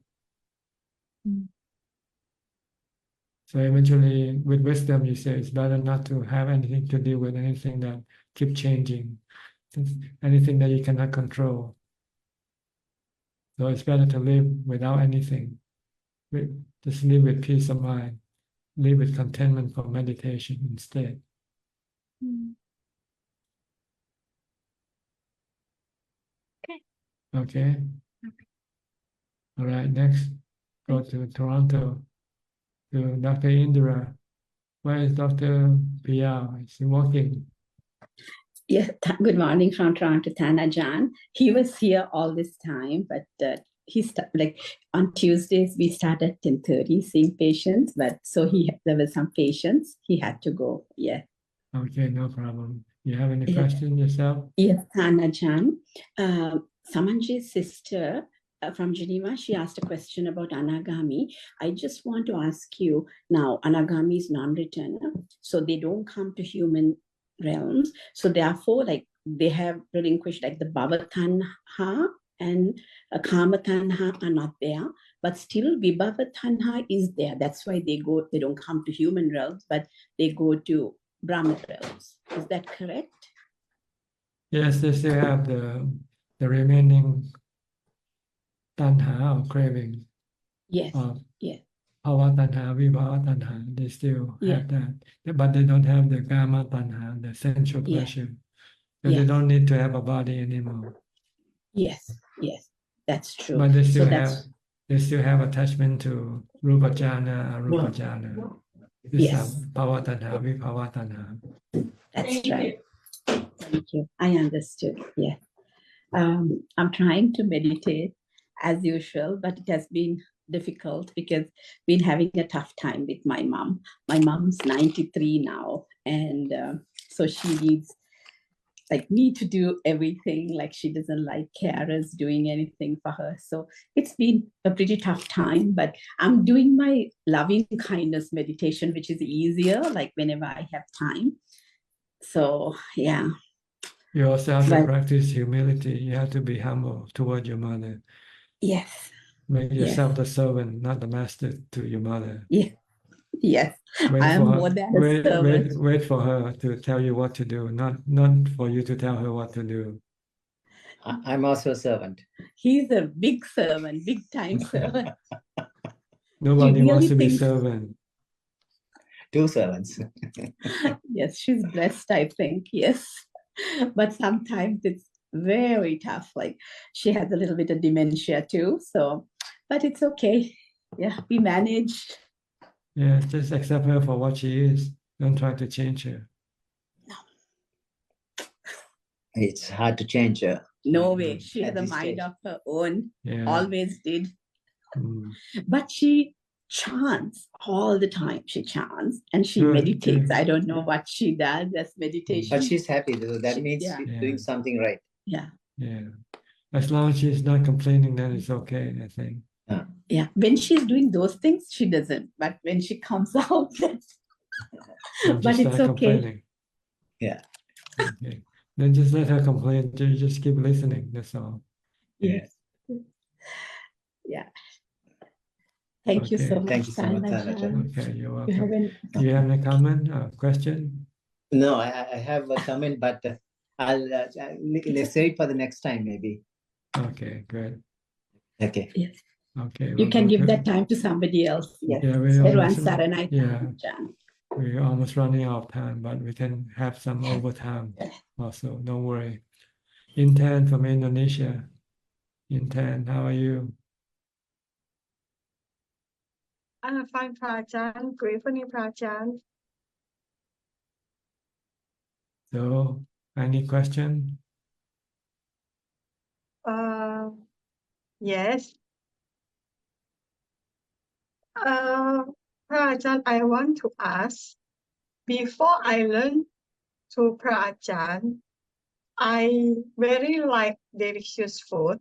So eventually, with wisdom, you say it's better not to have anything to do with anything that keep changing, anything that you cannot control. So it's better to live without anything. Just live with peace of mind. Live with contentment for meditation instead. Okay. All right, next, go to Toronto, to Dr. Indra. Where is Dr. Piao? Is he walking? Yeah, good morning from Toronto, Ajahn. He was here all this time, but like on Tuesdays we start at 10:30 seeing patients, but so there were some patients, he had to go. Yeah. Okay, no problem. You have any questions yourself? Yes, Ajahn. Samanji's sister from Geneva, she asked a question about anagami. I just want to ask you now, anagami is non-returner, so they don't come to human realms. So therefore, like they have relinquished, like the bhavatanha and kama tanha are not there, but still vibhava tanha is there. That's why they don't come to human realms, but they go to Brahman realms. Is that correct? Yes, they still have the remaining tanha or craving. Yes. Yes. Bhava tanha, vibhava tanha, they still have that. But they don't have the kama tanha, the sensual pleasure. So they don't need to have a body anymore. Yes, yes, that's true. But they still have attachment to rupa jhana, arupa jhana. These are bhava tanha, vibhava tanha. That's right. Thank you. I understood. Yeah. I'm trying to meditate as usual, but it has been difficult because been having a tough time with my mom. My mom's 93 now, and so she needs like me to do everything. Like she doesn't like carers doing anything for her. So it's been a pretty tough time, but I'm doing my loving kindness meditation, which is easier, like whenever I have time. So yeah. You also have to practice humility. You have to be humble toward your mother. Yes. Make yourself the servant, not the master to your mother. Yeah. Yes, Wait I am for her, more than a servant. wait for her to tell you what to do, not for you to tell her what to do. I'm also a servant. He's a big servant, big time servant. Nobody She wants really to be thinks- servant. 2 servants. Yes, she's blessed, I think. Yes. But sometimes it's very tough. Like she has a little bit of dementia too. So, but it's okay. Yeah, we manage. Yeah, just accept her for what she is. Don't try to change her. It's hard to change her. No way. She At has a this mind stage. of her own. Yeah. Always did. Mm. But she chants all the time. She chants and she Good, meditates. good. I don't know what she does as meditation. But she's happy. That means yeah. she's doing something right. Yeah. Yeah. As long as she's not complaining, then it's okay, I think. Yeah. When she's doing those things, she doesn't. But when she comes out, And but just it's start okay. complaining. Yeah. Okay. Then just let her complain. Just keep listening. That's all. Yes. Yeah. Thank you so much. Thank you so much, Ajahn. Okay, you're You welcome. have any- Do you have any comment or question? No, I have a comment, but let's save it for the next time, maybe. Okay, good. Okay. Yes. Okay. You we'll can go give to- that time to somebody else. Yes. Yeah, we're Everyone almost, Saranai. yeah, Ajahn. we're almost running out of time, but we can have some overtime also. Don't worry. Intan from Indonesia. Intan, how are you? I'm fine, Prajan. Good evening, Prajan. So, any question? Yes. Prajan, I want to ask, before I learn to Prajan, I very like delicious food.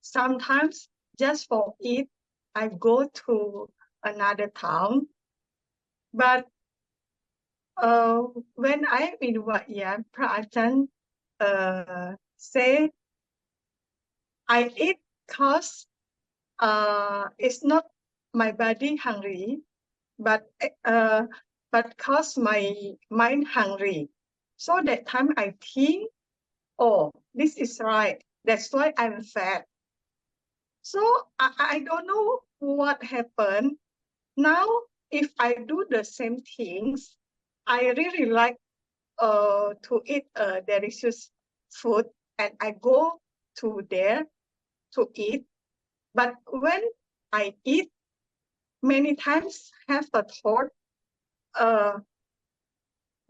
Sometimes just for eat, I go to another town. But when I'm in Wat Yan, Prajan say I eat cause it's not my body hungry, but cause my mind hungry. So that time I think, oh, this is right. That's why I'm fat. So I don't know what happened. Now, if I do the same things, I really like to eat delicious food, and I go to there to eat. But when I eat, many times have the thought,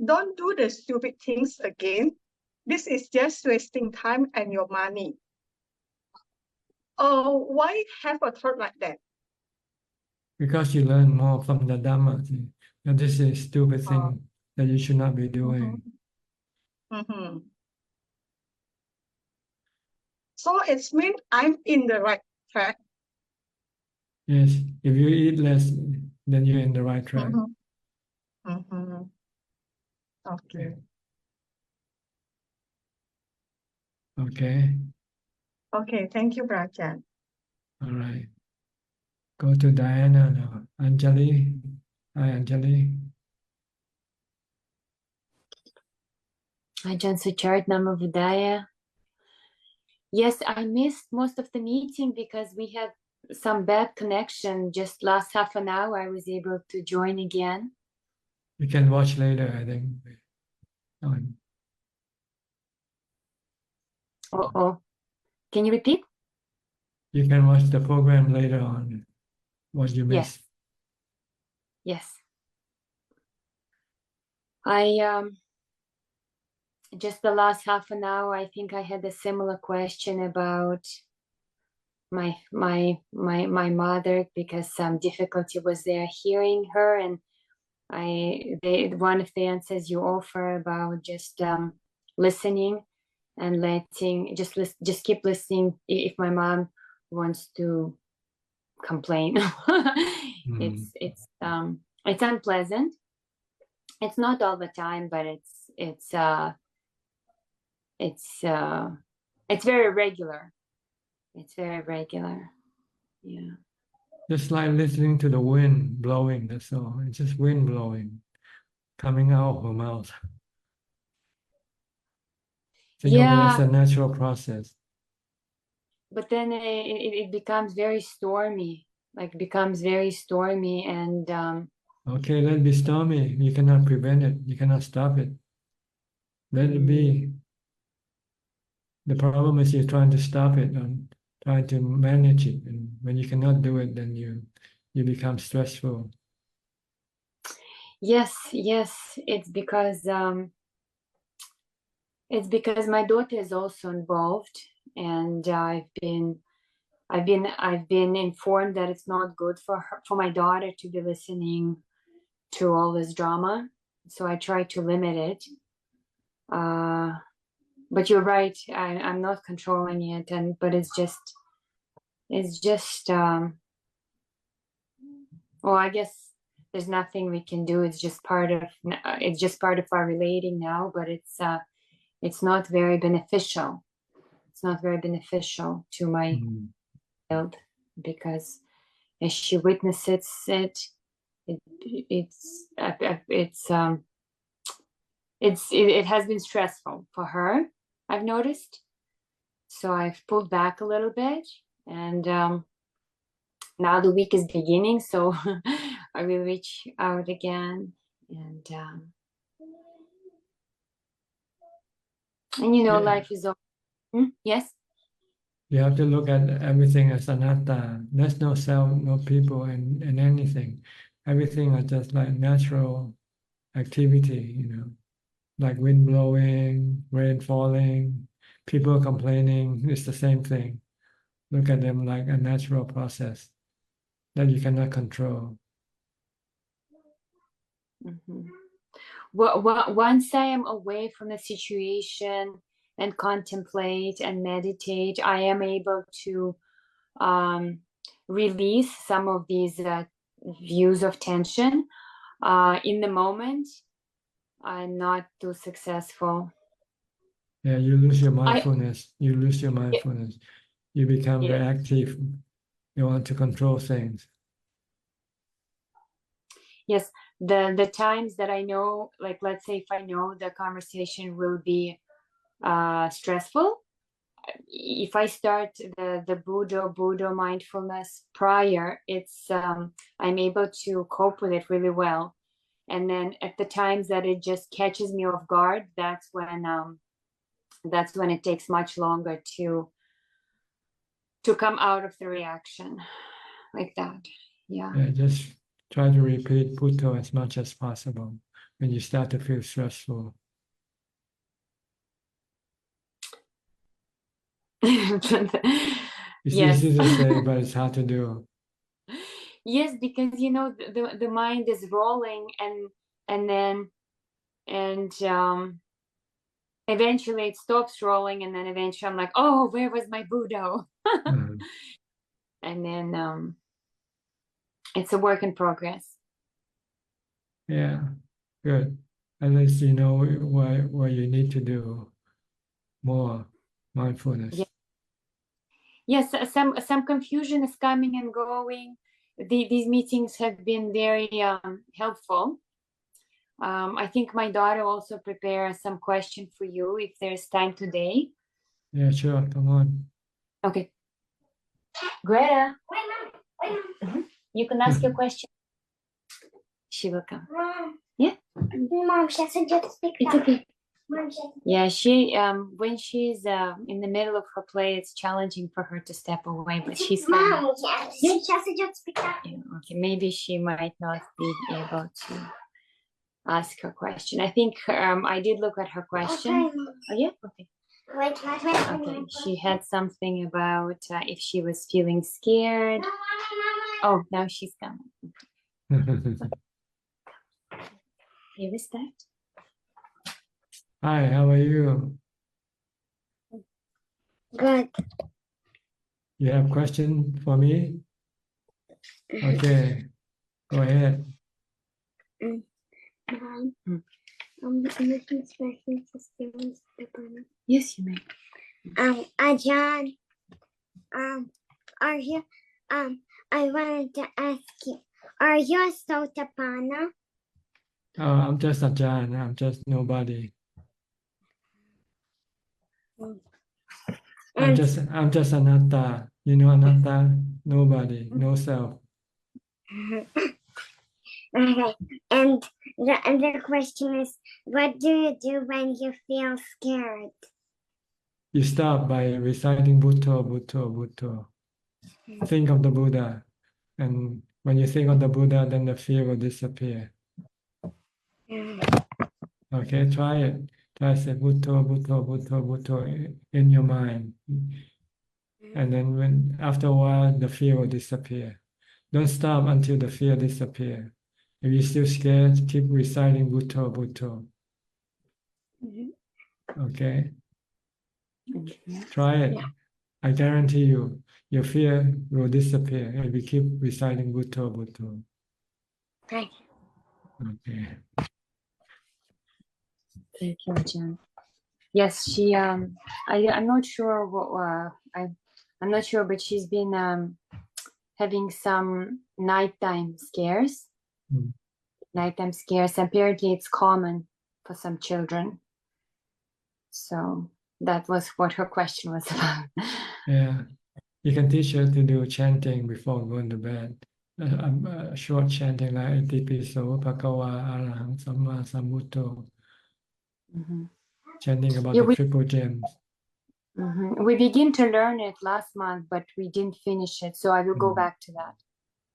don't do the stupid things again. This is just wasting time and your money. Why have a thought like that? Because you learn more from the Dhamma. And this is a stupid thing that you should not be doing. Mm-hmm. So it means I'm in the right track. Yes, if you eat less, then you're in the right track. Mm-hmm. Mm-hmm. Okay. Okay, Okay, thank you, Prajan. all right. Go to Diana now. Anjali. Hi, Anjali. Ajahn Suchart, Namo Buddhaya. Yes, I missed most of the meeting because we had some bad connection. Just last half an hour, I was able to join again. You can watch later, I think. Oh, can you repeat? You can watch the program later on, what you missed. Yes. I just the last half an hour, I think I had a similar question about my mother, because some difficulty was there hearing her, and one of the answers you offer about just listening and letting just keep listening if my mom wants to complain. It's unpleasant. It's not all the time, but it's very regular. It's very regular. Yeah. Just like listening to the wind blowing, that's all. It's just wind blowing, coming out of her mouth. So that's a natural process. But then it becomes very stormy, like becomes very stormy and okay, let it be stormy. You cannot prevent it. You cannot stop it. Let it be. The problem is you're trying to stop it and trying to manage it. And when you cannot do it, then you become stressful. Yes, it's because my daughter is also involved, and I've been informed that it's not good for my daughter to be listening to all this drama. So I try to limit it. But you're right. I'm not controlling it, but it's just well, I guess there's nothing we can do. It's just part of our relating now, but it's not very beneficial. It's not very beneficial to my child, because as she witnesses it has been stressful for her, I've noticed. So I've pulled back a little bit, and now the week is beginning, so I will reach out again, and life is over. Yes. You have to look at everything as anatta. There's no self, no people, and anything. Everything is just like natural activity, like wind blowing, rain falling, people complaining. It's the same thing. Look at them like a natural process that you cannot control. Well, once I am away from the situation and contemplate and meditate, I am able to release some of these views of tension. In the moment, I'm not too successful. Yeah, you lose your mindfulness. You become reactive. You want to control things. Yes, the times that I know, like let's say if I know the conversation will be stressful, if I start the Buddha mindfulness prior, it's I'm able to cope with it really well. And then at the times that it just catches me off guard, that's when it takes much longer to come out of the reaction like that. Yeah. Yeah, just try to repeat Buddha as much as possible when you start to feel stressful. It's easy to say, but it's hard to do. Yes, because the mind is rolling, and then eventually it stops rolling, and then eventually I'm like, oh, where was my Buddha? And then it's a work in progress. Yeah, good. At least you know what you need to do more mindfulness. Yes, some confusion is coming and going. These meetings have been very helpful. I think my daughter also prepared some question for you if there's time today. Yeah, sure. Come on. Okay. Greta, you can ask your question. She will come. Mom. Yeah. Mom, she has to just speak. It's okay. Mom, yeah, she when she's in the middle of her play, it's challenging for her to step away, but she's fine. Mom, she has to just speak up. Yeah, okay, maybe she might not be able to ask her question. I think I did look at her question. Okay. Oh yeah, okay. Wait. Okay, she had something about if she was feeling scared. Oh, now she's coming. You respect. Hi, how are you? Good. You have question for me? Okay, go ahead. Yes, you may. Ajahn, are you I wanted to ask you, are you a Sotapanna? I'm just Ajahn. I'm just nobody. I'm just anatta. You know anatta? Nobody, no self. Okay. And the other question is, what do you do when you feel scared? You start by reciting Bhutto, Bhutto, Bhutto. Think of the Buddha. And when you think of the Buddha, then the fear will disappear. Okay, try it. Try to say Bhutto, Bhutto, Bhutto, Bhutto in your mind. And then after a while, the fear will disappear. Don't stop until the fear disappears. If you're still scared, keep reciting Bhutto, Bhutto. Okay? Try it. Yeah. I guarantee you, your fear will disappear if you keep reciting Bhutto, Bhutto. Thank you. Okay. Thank you, Ajahn. Yes, she. I'm not sure what. I'm not sure, but she's been having some nighttime scares. Nighttime scares. Apparently, it's common for some children. So that was what her question was about. Yeah. You can teach her to do chanting before going to bed. Short chanting like Itipiso, Bhagava, Arahant, Samma, Sambuddho. Chanting about Yeah, the triple gems. We began to learn it last month, but we didn't finish it. So I will go back to that.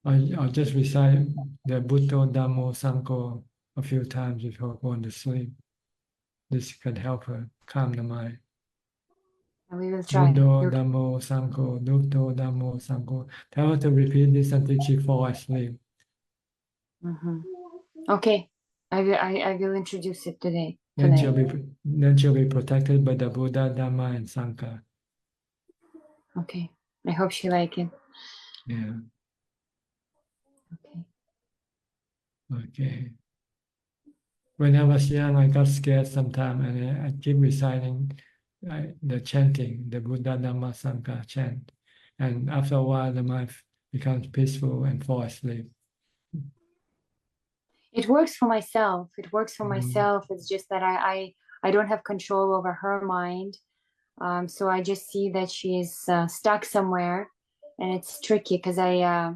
I'll just recite the Bhutto, Dhammo, Sangho a few times before going to sleep. This can help her calm the mind. And we will try. Buddho, Dhammo, Sangho, Bhutto, Dhammo, Sangho. Tell her to repeat this until she falls asleep. Okay, I will introduce it today. Then she'll be protected by the Buddha, Dhamma, and Sangha. Okay, I hope she like it. Yeah. Okay. When I was young, I got scared sometimes, and I keep reciting the chanting, the Buddha, Dhamma, Sangha chant. And after a while, the mind becomes peaceful and fall asleep. It works for myself. It works for myself. It's just that I don't have control over her mind. So I just see that she's stuck somewhere, and it's tricky because I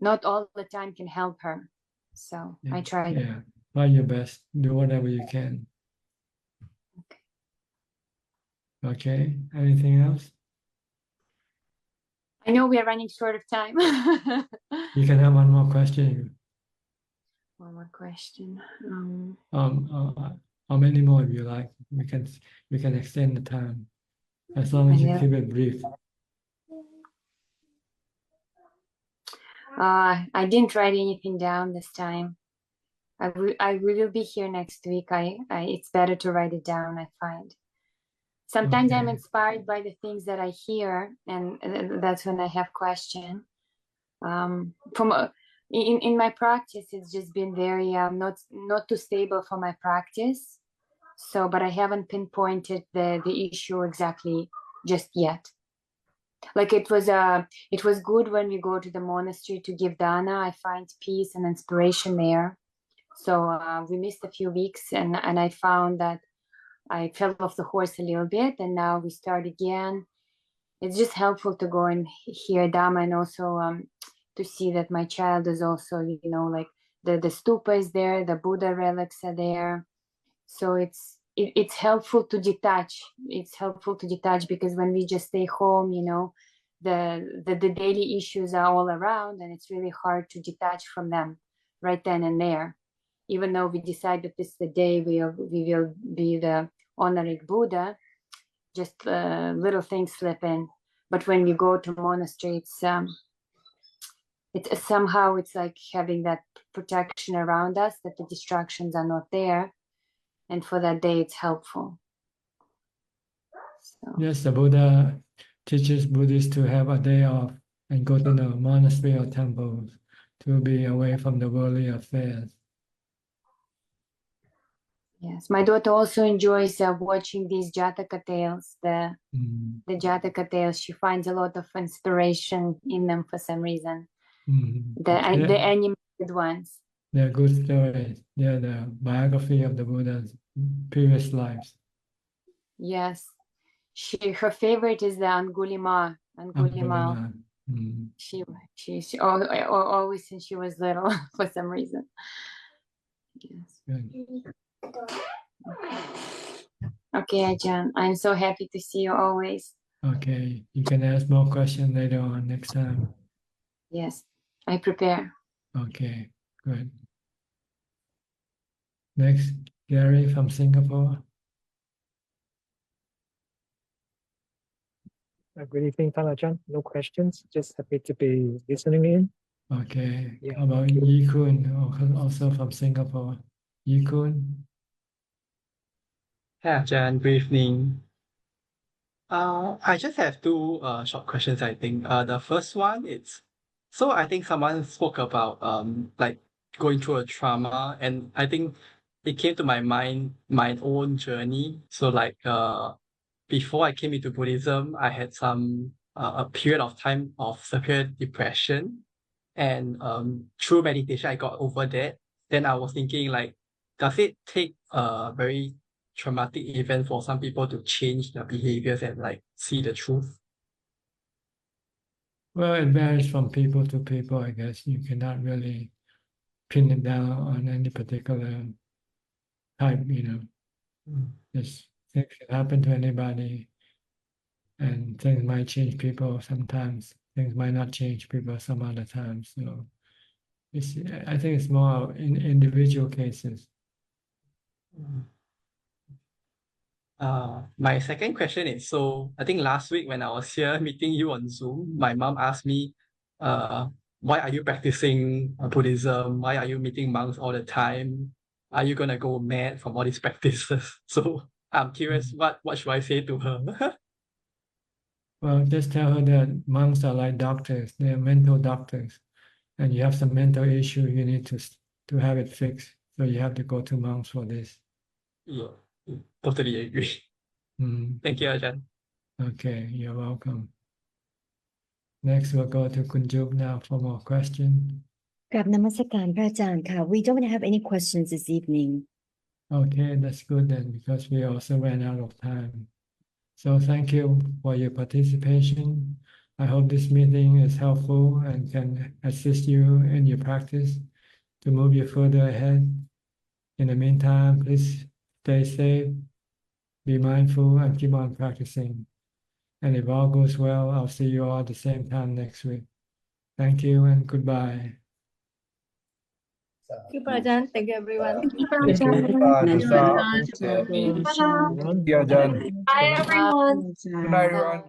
not all the time can help her. So I try. Yeah, try your best. Do whatever you can. Okay. Anything else? I know we are running short of time. You can have one more question. One more question. How many more if you like? We can extend the time as long as you keep it brief. I didn't write anything down this time. I will be here next week. It's better to write it down, I find. Sometimes I'm inspired by the things that I hear, and that's when I have question. In my practice, it's just been very not too stable for my practice. So, but I haven't pinpointed the issue exactly just yet. Like it was good when we go to the monastery to give dana. I find peace and inspiration there. So we missed a few weeks, and I found that I fell off the horse a little bit, and now we start again. It's just helpful to go and hear Dhamma, and also to see that my child is also, like the stupa is there, the Buddha relics are there. So it's helpful to detach. It's helpful to detach because when we just stay home, the daily issues are all around, and it's really hard to detach from them right then and there. Even though we decide that this is the day we will be the honoring Buddha, just little things slip in. But when we go to monastery, it's somehow it's like having that protection around us, that the distractions are not there, and for that day it's helpful. So. Yes, the Buddha teaches Buddhists to have a day off and go to the monastery or temples to be away from the worldly affairs. Yes, my daughter also enjoys watching these Jataka tales, the Jataka tales. She finds a lot of inspiration in them for some reason. the animated ones. They're good stories. They're the biography of the Buddha's previous lives. Yes, her favorite is the Angulimala. She always since she was little for some reason. Yes. Okay, Ajahn, I'm so happy to see you always. Okay, you can ask more questions later on next time. Yes, I prepare. Okay, good. Next, Gary from Singapore. Good evening, Ajahn. No questions. Just happy to be listening in. Okay. Yeah, How about thank Yi Kun, also from Singapore? Yi Kun? Hi, Ajahn. Good evening. I just have two short questions, I think. The first one is, so I think someone spoke about like going through a trauma, and I think it came to my mind my own journey. So like before I came into Buddhism, I had some a period of time of severe depression, and through meditation I got over that. Then I was thinking like, does it take a very traumatic event for some people to change their behaviors and like see the truth? Well, it varies from people to people, I guess. You cannot really pin it down on any particular type, Just things can happen to anybody, and things might change people sometimes. Things might not change people some other times. So I think it's more in individual cases. My second question is, so I think last week when I was here meeting you on Zoom, my mom asked me, why are you practicing Buddhism? Why are you meeting monks all the time? Are you gonna go mad from all these practices? So I'm curious, what should I say to her? Well, just tell her that monks are like doctors. They are mental doctors. And you have some mental issue, you need to have it fixed. So you have to go to monks for this. Yeah, totally agree. Thank you, Ajahn. Okay, you're welcome. Next, we'll go to Kunjuk now for more questions. กราบนมัสการพระอาจารย์ค่ะ We don't have any questions this evening. Okay, that's good then, because we also ran out of time. So thank you for your participation. I hope this meeting is helpful and can assist you in your practice to move you further ahead. In the meantime, please stay safe, be mindful, and keep on practicing. And if all goes well, I'll see you all at the same time next week. Thank you and goodbye. Thank you, Ajahn. Thank you, everyone. Thank you, Ajahn. Bye, everyone. Good night, everyone.